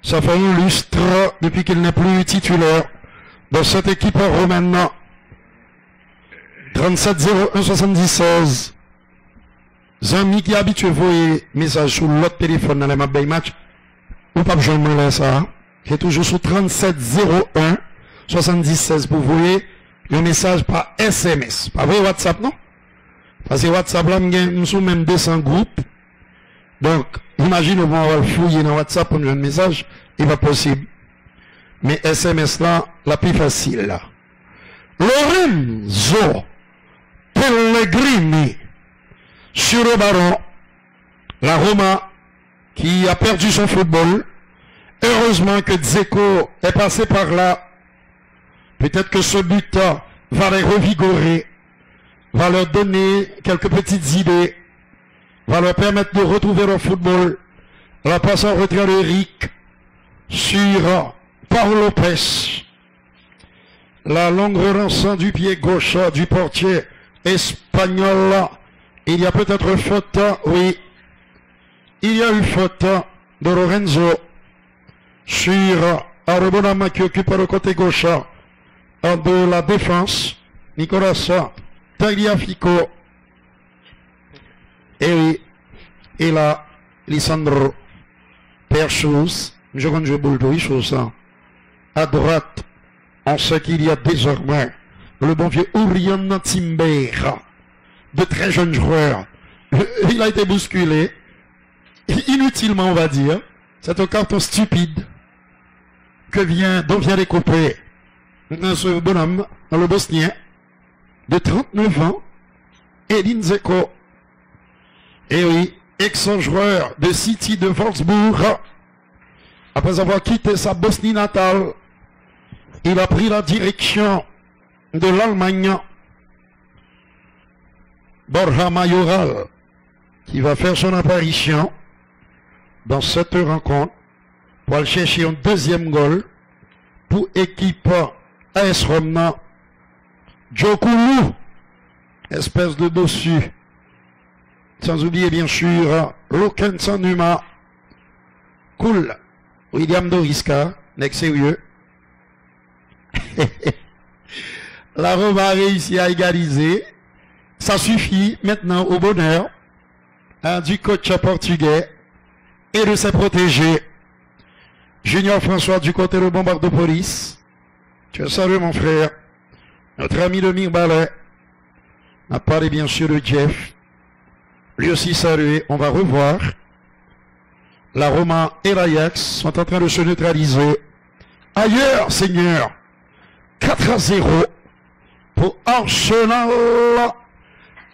ça fait un lustre depuis qu'il n'est plus titulaire dans cette équipe romaine. 37-01-76. Zami qui habitué voyer message sur l'autre téléphone dans les maps match. Ou pas besoin de me ça. C'est toujours sur 37-01-76 pour voyer le message par SMS. Pas vrai WhatsApp, non? Parce que WhatsApp, là, nous sommes même 200 groupes. Donc, imaginez, on va fouiller dans WhatsApp pour nous un message. Il va possible. Mais SMS, là, la plus facile, là. Lorenzo Pellegrini sur le ballon. La Roma qui a perdu son football. Heureusement que Dzeko est passé par là. Peut-être que ce but va les revigorer, va leur donner quelques petites idées, va leur permettre de retrouver leur football. La passe en retrait d'Eric sur Paul Lopez. La longue relance du pied gauche du portier espagnol. Il y a peut-être faute, oui, il y a eu faute de Lorenzo sur Arrebonama qui occupe le côté gauche de la défense. Nicolas Tagliafico. Et oui, et là, Lisandro Perchous, je compte jouer boule de chose ça. À droite, on sait qu'il y a désormais le bon vieux Urian Timber, de très jeunes joueurs. Il a été bousculé, inutilement on va dire. C'est un carton stupide dont vient découper ce bonhomme, le Bosnien, de 39 ans, Edin Dzeko. Et oui, ex-joueur de City de Wolfsburg, après avoir quitté sa Bosnie natale, il a pris la direction de l'Allemagne. Borja Mayoral, qui va faire son apparition dans cette rencontre pour aller chercher un deuxième goal pour équipe AS Roma. Djokoulou, espèce de bossu. Sans oublier bien sûr Loken Sanuma, Cool, William Doriska, next sérieux. La Roma a réussi à égaliser. Ça suffit maintenant au bonheur du coach portugais et de ses protégés. Junior François du côté de Bombardopolis. Tu salues mon frère. Notre ami Dominique Ballet. On a parlé bien sûr de Jeff. Lui aussi salué. On va revoir. La Roma et l'Ajax sont en train de se neutraliser. Ailleurs, Seigneur. 4-0 pour Arsenal.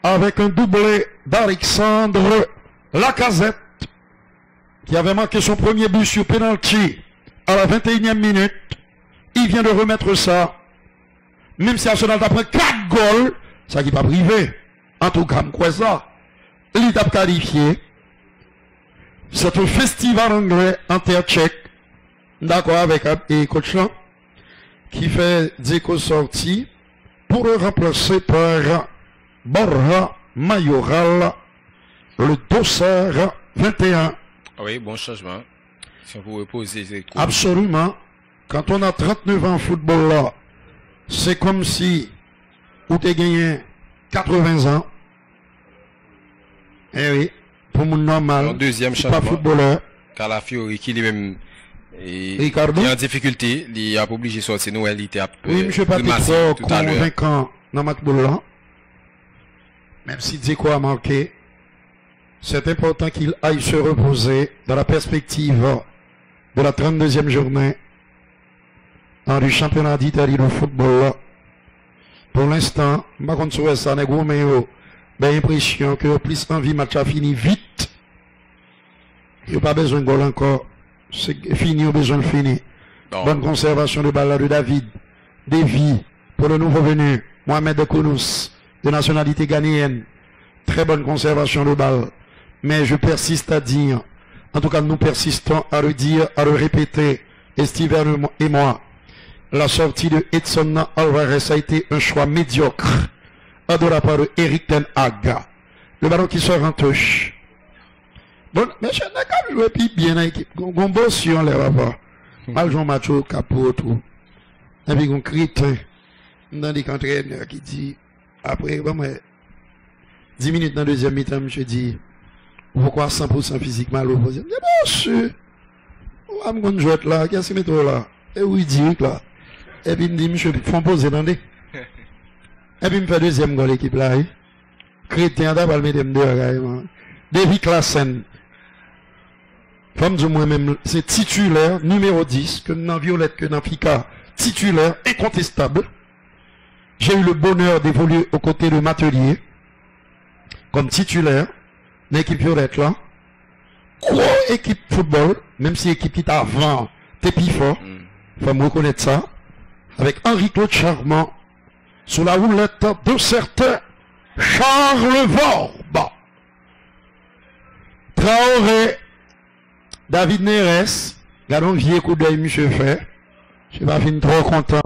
Avec un doublé d'Alexandre Lacazette, qui avait marqué son premier but sur penalty à la 21e minute. Il vient de remettre ça. Même si Arsenal a pris 4 goals, ça qui n'est pas privé. En tout cas, quoi ça? Il a qualifié. C'est un festival anglais inter-tchèque. D'accord, avec un coach là, qui fait Dzeko sortie pour le remplacer par Borja Mayoral, le dossard 21. Oui, bon changement. Si on peut reposer, c'est cool. Absolument. Quand on a 39 ans en football là, c'est comme si on t'es gagné 80 ans. Eh oui, pour mon normal, deuxième pas footballeur. Calafiori qui lui-même est Ricardo en difficulté, il a pas obligé de sortir Noël, il était à peu oui, monsieur pas trop convaincant dans ma football là. Même si Dzeko a manqué, c'est important qu'il aille se reposer dans la perspective de la 32e journée dans le championnat d'Italie de football. Pour l'instant, ma contre ça n'est gros, mais ben impression que plus envie match a fini vite. Il n'y a pas besoin de goal encore. C'est fini, il a besoin de finir. Bonne conservation de balle de David. Davy pour le nouveau venu, Mohamed Kounous, de nationalité ghanéenne. Très bonne conservation de balle. Mais je persiste à dire, en tout cas nous persistons à le dire, à le répéter, Steven et moi, la sortie de Edson Alvarez a été un choix médiocre de la part de Eric Ten Hag. Le ballon qui sort en touche. Bon, mais je n'ai pas joué bien à l'équipe. Gombo si on les va pas. Mal joué match au capot tout. Et puis on critin. Dans les entraîneurs qui dit, après, bon, mais 10 minutes dans la deuxième mi-temps, je dis, pourquoi 100% physiquement l'opposé? Mais bon, sûr. On va me jouer là, qu'est-ce que c'est là? Et oui, dit là. Et puis il me dit, monsieur, il faut poser dans des. Et puis il me fait deuxième goal l'équipe là. Chrétien, d'abord, il me dit, David Klassen. Comme du moi-même, c'est titulaire, numéro 10, que dans Violette, que dans Pika, titulaire, incontestable. J'ai eu le bonheur d'évoluer aux côtés de Matelier, comme titulaire, l'équipe Violette là. Gros équipe football, même si l'équipe qui est avant, t'es plus fort. Faut me reconnaître ça. Avec Henri-Claude Charmant, sous la roulette de certains Charles Vorbe. Traoré, David Neres, regardons vieux coup d'œil, monsieur fait. Je suis pas fini trop content.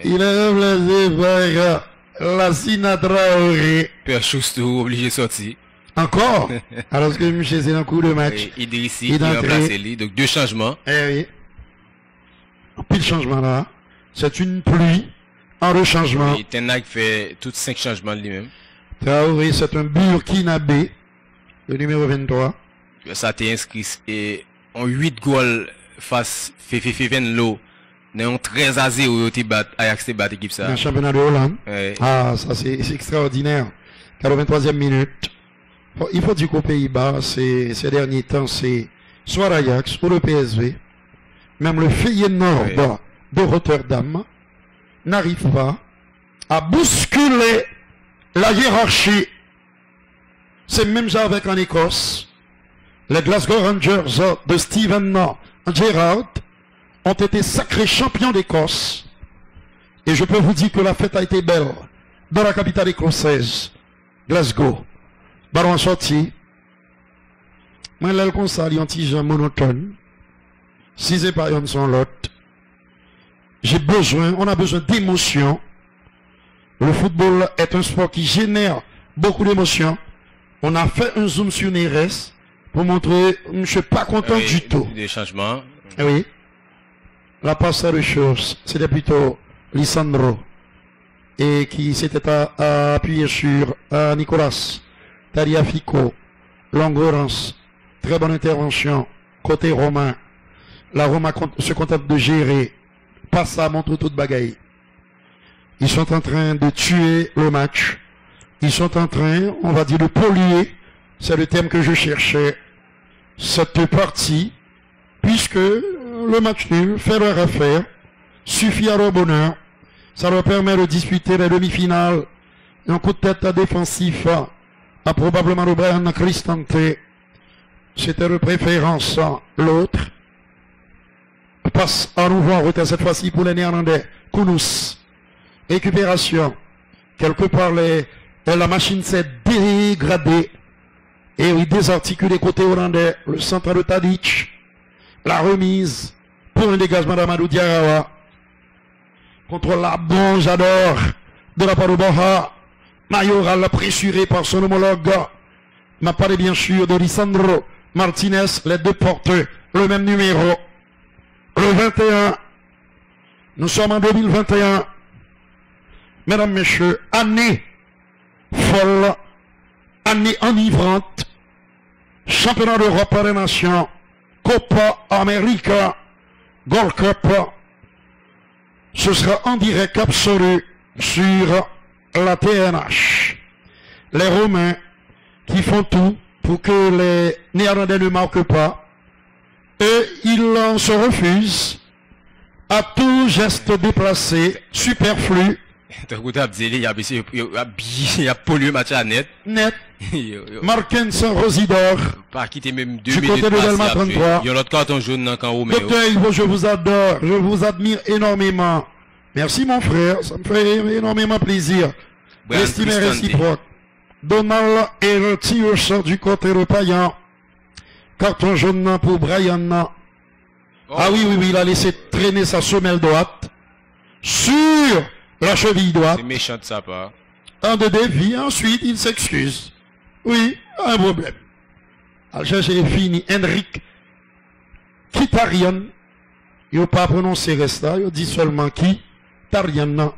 Il est remplacé par Lassina Traoré. Père Choustou obligé de sortir. Encore. Alors que Michel c'est un coup de match. Et Idrissi qui remplace lui. Donc 2 changements. Eh oui. Puis le changement là, c'est une pluie en rechangement. Et Tenac fait tous 5 changements lui-même. Traoré, c'est un Burkinabé, le numéro 23. Ça t'est inscrit et en 8 goals face Fevenlo. Néon 13-0 au Tibat, Ajax Tibat équipe ça. Dans le championnat de Hollande. Ouais. Ah, ça c'est extraordinaire. 83e minute. Bon, il faut dire qu'aux Pays-Bas, ces derniers temps, c'est soit l'Ajax ou le PSV, même le Feyenoord de Rotterdam, n'arrive pas à bousculer la hiérarchie. C'est même ça avec en Écosse. Les Glasgow Rangers de Steven Gerrard ont été sacrés champions d'Écosse. Et je peux vous dire que la fête a été belle dans la capitale écossaise, Glasgow. Ballon sorti. Moi, là, comme ça, il y a un petit genre monotone. Si c'est pas une sans l'autre. On a besoin d'émotion. Le football est un sport qui génère beaucoup d'émotions. On a fait un zoom sur Neres pour montrer, je ne suis pas content du tout. Des changements. Oui. La passe de choses, c'était plutôt Lisandro. Et qui s'était appuyé sur Nicolas. Tariafico. Longorance. Très bonne intervention. Côté Romain. La Roma se contente de gérer. Pas ça, montre toute bagaille. Ils sont en train de tuer le match. Ils sont en train, on va dire, de polluer. C'est le thème que je cherchais. Cette partie. Puisque le match nul fait leur affaire. Suffit à leur bonheur. Ça leur permet de disputer les demi-finales. Un coup de tête défensif a probablement le Brian Cristante. C'était de préférence l'autre. Passe à nouveau en retard cette fois-ci pour les Néerlandais. Kounous. Récupération. Quelque part, la machine s'est dégradée. Et il désarticule côté hollandais. Le centre de Tadic. La remise pour un dégagement d'Amadou Diarra. Contre la bon, j'adore. De la part de Baha. Mayoral pressuré par son homologue. M'a parlé bien sûr de Lisandro Martinez. Les deux portent le même numéro. Le 21. Nous sommes en 2021. Mesdames, messieurs, année folle, année enivrante, championnat d'Europe des nations, Copa América, Gold Cup, ce sera en direct absolu sur la TNH. Les Romains qui font tout pour que les Néerlandais ne marquent pas, et ils se refusent à tout geste déplacé, superflu. Il y a pollué le match à net. Net. Markensen Rosidor. Pas quitter même 2 du minutes. côté de Delma 33. Il y a l'autre carton jaune dans le Roméo. Docteur Ivo, je vous adore. Je vous admire énormément. Merci mon frère. Ça me fait énormément plaisir. L'estime est réciproque. Donald et le tir du côté de Payan. Carton jaune pour Brian. Oh. Ah oui, il a laissé traîner sa semelle droite sur la cheville droite. C'est méchant de sa part. Un de défi, ensuite il s'excuse. Oui, un problème. Alors j'ai fini. Henrik Kitarian. Il n'a pas prononcé resta, il dit seulement qui. Tarian.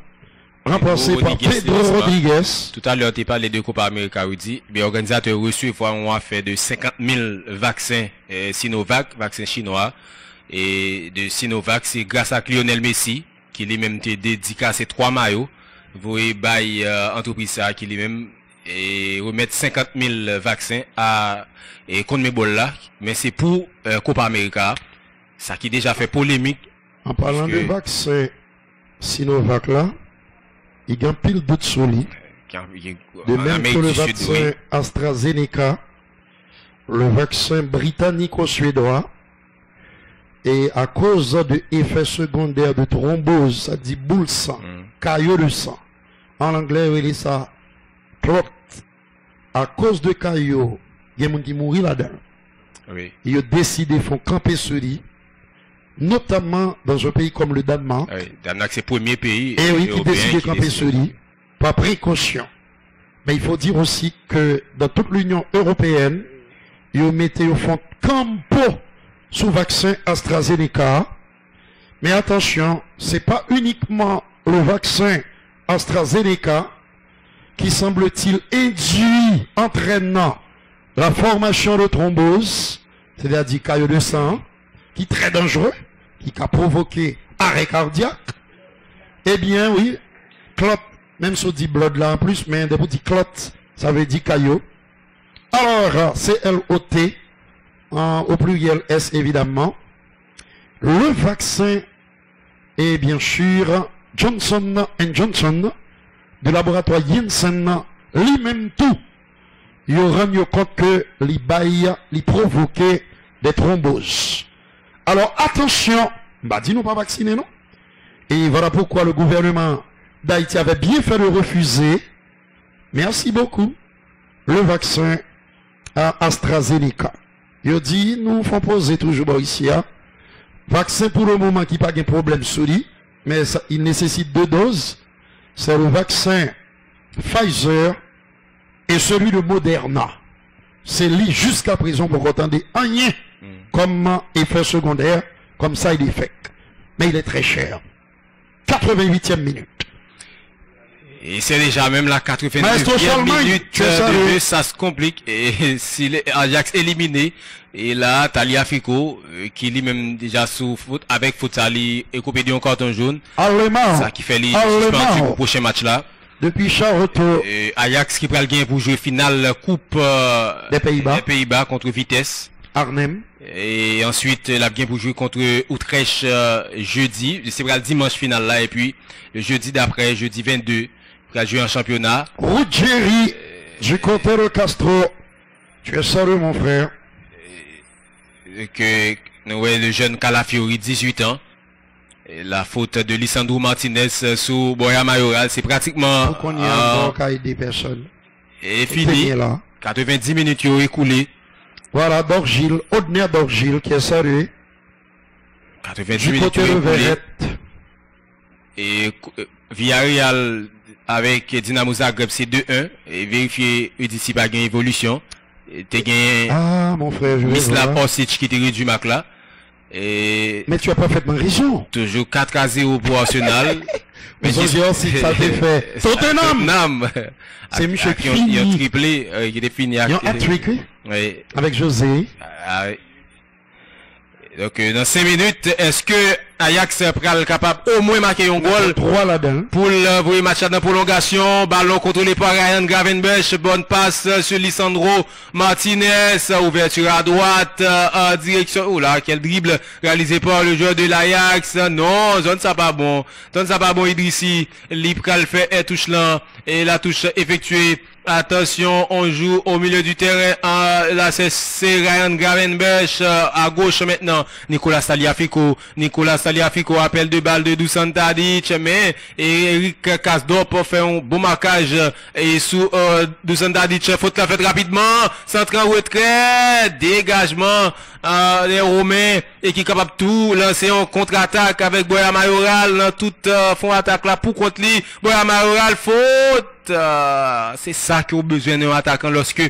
Remplacé par Pedro Rodriguez. Tout à l'heure, tu parlé de Copa América, dit, mais l'organisateur reçu, on a fait de 50 000 vaccins Sinovac, vaccins chinois. Et de Sinovac, c'est grâce à Lionel Messi, qui lui-même t'a dédicacé 3 maillots. Vous voyez, entreprise ça, qui lui-même, remettre 50 000 vaccins à, contre Ebola. Mais c'est pour, Copa América. Ça qui déjà fait polémique. En parlant de vaccins Sinovac là, il y a un pile de soli. De même que le vaccin AstraZeneca, le vaccin britannico-suédois, et à cause de effets secondaires de thrombose, ça dit boule sang, caillot de sang. En anglais, il dit ça, clot. À cause de caillot, il y a des gens qui mourent là-dedans. Oui. Ils ont décidé de faire camper ce lit, notamment dans un pays comme le Danemark. Oui, Danemark, c'est le premier pays. Et oui, qui décide de camper ce lit. par précaution. Mais il faut dire aussi que dans toute l'Union européenne, ils mettent au fond campo sous vaccin AstraZeneca. Mais attention, c'est pas uniquement le vaccin AstraZeneca qui semble-t-il induit, entraînant la formation de thrombose, c'est-à-dire caillot de sang, qui est très dangereux, qui a provoqué arrêt cardiaque. Eh bien, oui, clot, même si on dit blood là en plus, mais des petits clot, ça veut dire caillot. Alors, CLOT, au pluriel S évidemment. Le vaccin est bien sûr Johnson & Johnson, du laboratoire Janssen, lui-même tout. Il rend compte que les provoquer des thromboses. Alors attention, bah dis-nous pas vacciner, non? Et voilà pourquoi le gouvernement d'Haïti avait bien fait de refuser, merci beaucoup, le vaccin à AstraZeneca. Il dit, nous font poser toujours ici, vaccin pour le moment qui n'a pas de problème sous lui, mais ça, il nécessite 2 doses. C'est le vaccin Pfizer et celui de Moderna. C'est lui jusqu'à présent pour entendre rien comme effet secondaire, comme ça il est fait. Mais il est très cher. 88e minute. Et c'est déjà même la 89e minute, ça se complique. Et s'il est Ajax éliminé, et là, Taliafico, qui lui-même déjà sous foot, avec Foutali et coupé d'un carton jaune. Allemand. Ça qui fait les suspendu pour le prochain match là. Depuis Charlotte. Ajax qui prend le gain pour jouer finale Coupe des Pays-Bas contre Vitesse. Arnhem. Et ensuite, la gain pour jouer contre Utrecht jeudi. C'est le dimanche final là. Et puis, le jeudi d'après, jeudi 22, il a joué en championnat. Ruggieri, du côté de Castro. Tu es sérieux, mon frère? Ouais, le jeune Calafiori, 18 ans. Et la faute de Lisandro Martinez sous Boya Mayoral, c'est pratiquement... Faut qu'on y a encore des personnes. Et fini. 90 minutes ont écoulé. Voilà, Dorgil, Odner Dorgil, qui est sérieux. 90 minutes ont écoulé. Et Villarreal avec Dynamo Zagreb, c'est 2-1. Et vérifier, d'ici pas gain évolution. T'es gagné. Ah, mon frère, je Mislav Orsic qui t'a réduit Mac là. Et mais tu as parfaitement raison. Toujours 4-0 pour Arsenal. Mais si ça t'est fait. Tottenham. C'est monsieur qui ont triplé, qui était fini. Ils ont hat-trick, oui. Avec José. Donc, dans 5 minutes, est-ce que Ajax est capable au moins marquer un goal 3 là-dedans pour le match dans prolongation? Ballon contrôlé par Ryan Gravenberch, bonne passe sur Lisandro Martinez, ouverture à droite en direction. Oh là, quel dribble réalisé par le joueur de l'Ajax. Non, zone ça pas bon. Zone ça pas bon Idrissi. Lipkal fait un touche là et la touche effectuée. Attention, on joue au milieu du terrain. Là, c'est Ryan Gravenberch à gauche maintenant. Nicolas Taliafico appelle de balle de Dusan Tadic, mais Eric Kasdorp fait un bon marquage et sous Dusan Tadic, faute la faite rapidement, centre en retrait, dégagement des Romains et qui est capable tout lancer en contre-attaque avec Boya Mayoral dans toute fond attaque là pour contre lui. Boya Mayoral faute. C'est ça qu'on a besoin d'un attaquant lorsque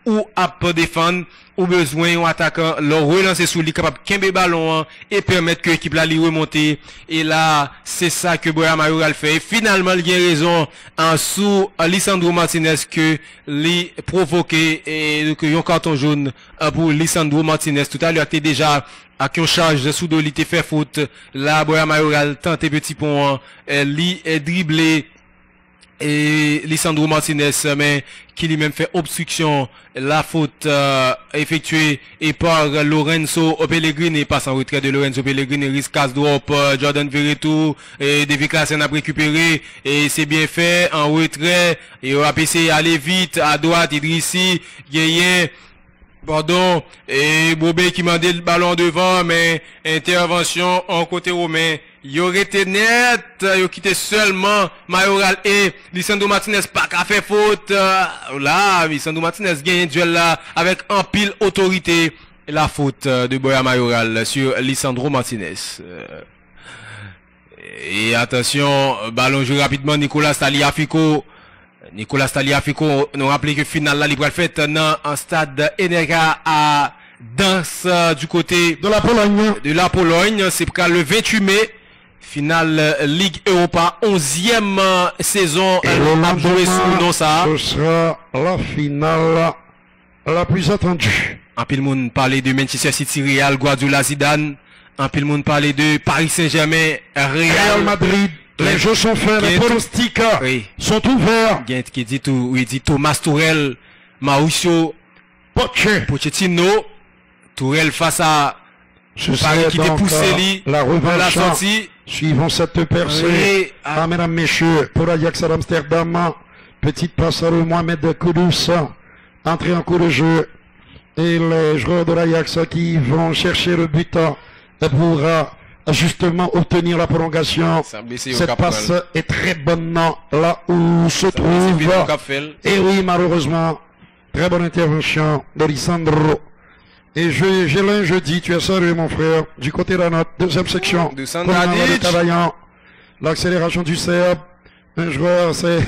ou à pas défendre ou besoin d'un attaquant leur relancer sous lui capable de ballon et permettre que l'équipe là lui remonter. Et là c'est ça que Boya Mayoral fait et finalement il a raison en sous Lisandro Martinez que lui provoqué et que un carton jaune pour Lisandro Martinez. Tout à l'heure était déjà à qui on charge sous de l'ité fait faute. Là Boya Mayoral tente petit pont lui est dribblé et Lisandro Martinez, mais qui lui-même fait obstruction, la faute effectuée et par Lorenzo Pellegrini, passe en retrait de Lorenzo Pellegrini, risque drop, Jordan Verretou et David Klassen a récupéré et c'est bien fait en retrait et on a essayé aller vite à droite Idrissi, Guéyen, pardon, et Bobé qui mandait le ballon devant, mais intervention en côté romain. Il aurait été net, il quitté seulement Mayoral et Lisandro Martinez pas qu'à faire faute. Là, Lisandro Martinez gagne un duel là avec un pile autorité. La faute de Boya Mayoral sur Lisandro Martinez. Et attention, ballon joué rapidement, Nicolas Taliafico Nicolas Staliafico nous rappelé que finale là, il va le faire dans un stade Enega à Danse du côté de la Pologne. C'est pour le 28 mai. Finale Ligue Europa, 11e saison. Joué sous nom ça. Ce sera la finale la plus attendue. En pile monde parlait de Manchester City, Real, Guardiola, Zidane. En pile monde parlait de Paris Saint-Germain, Real Madrid. Les jeux sont faits, les pronostics sont ouverts. Qui dit tout, il dit Thomas Tourelle, Mauricio Pochettino, Tourelle face à Paris qui dépoussé la revanche la sortie. Suivant cette percée, mesdames, messieurs, pour Ajax Amsterdam, petite passe à Mohamed Kudus, entrée en cours de jeu, et les joueurs de l'Ajax qui vont chercher le but pour justement obtenir la prolongation. Cette passe est très bonne là où se trouve. Et oui, malheureusement, très bonne intervention de Lisandro. Et je dis, tu es sérieux mon frère, du côté de la note, deuxième section, de Cavaillant, l'accélération du Serbe, un joueur, c'est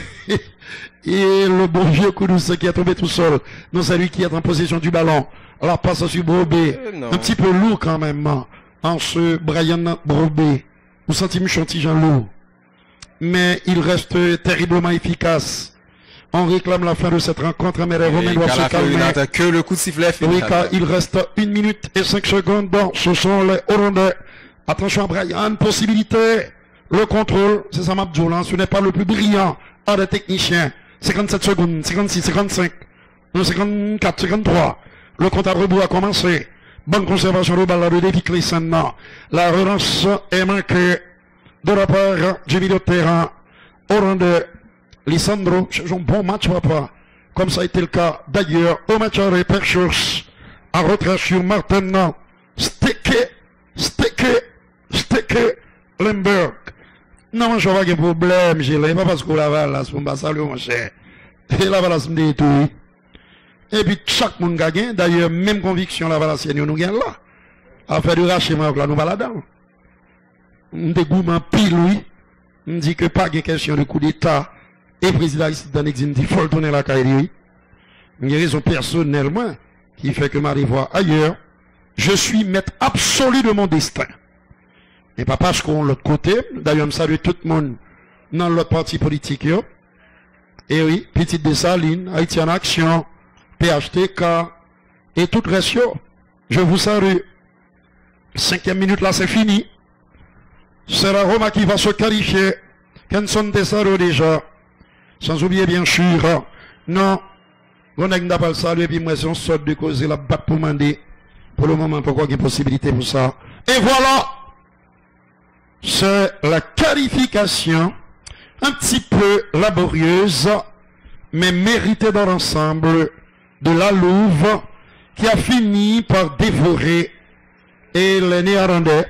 et le bon vieux Kudus qui a tombé tout seul, non c'est lui qui est en possession du ballon, la passe sur Brobé, un petit peu lourd quand même, en ce Brian Brobé, vous sentez Chantijan lourd, mais il reste terriblement efficace. On réclame la fin de cette rencontre, mais les Romains doivent se calmer. Que le coup de sifflet final. Oui, car il reste 1 minute et 5 secondes. Bon, ce sont les Hollandais. Attention, Brian, possibilité. Le contrôle, c'est ça Mabdoulan. Ce n'est pas le plus brillant des techniciens. 57 secondes, 56, 55, 54, 53. Le compte à rebours a commencé. Bonne conservation de balle de David Clayson. La relance est manquée de la part du milieu de terrain hollandais. Lisandro, c'est un bon match, papa. Comme ça a été le cas d'ailleurs au match à Perchers, en retrait sur Martin, Steke, Lemberg. Non, je vois qu'il y a un problème, j'ai là, pas parce que la valasse, on va saluer, mon cher. Et la valasse me dit tout. Et puis, chaque monde gagne, d'ailleurs, même conviction, la valasse, nous gagne là. Affaire de rachement, là, nous baladons. On dégoûte pile, oui. On dit que pas de question de coup d'État. Et le président ici dans l'exil dit, il faut retourner la carrière. Il y a une raison personnelle, moi, qui fait que m'arrive voir ailleurs. Je suis maître absolu de mon destin. Et pas parce qu'on l'autre côté, d'ailleurs, je salue tout le monde dans l'autre parti politique, yo. Et oui, Petite Dessaline, Haïti en action, PHTK, et tout le reste, yo. Je vous salue. 5e minute là, c'est fini. C'est la Roma qui va se qualifier. Kenson Tessaro déjà. Sans oublier bien sûr, non, on n'a pas le salut, et puis moi, c'est une sorte de cause, la batte pour demander, pour le moment, pourquoi il y a possibilité pour ça. Et voilà, c'est la qualification, un petit peu laborieuse, mais méritée dans l'ensemble de la Louve, qui a fini par dévorer, et les Néerlandais.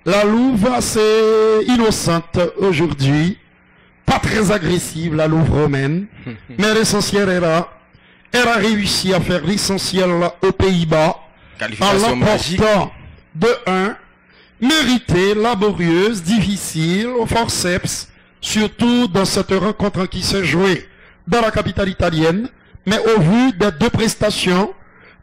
La Louve, c'est innocente aujourd'hui. Pas très agressive, la Louve romaine, mais l'essentiel est là. Elle a réussi à faire l'essentiel aux Pays-Bas, en l'emportant de 1, méritée, laborieuse, difficile, au forceps, surtout dans cette rencontre qui s'est jouée dans la capitale italienne, mais au vu des deux prestations,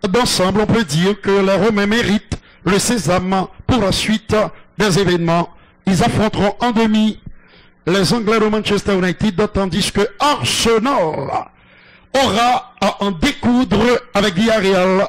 d'ensemble, on peut dire que les Romains méritent le sésame pour la suite des événements. Ils affronteront en demi les Anglais de Manchester United, tandis que Arsenal aura à en découdre avec Villarreal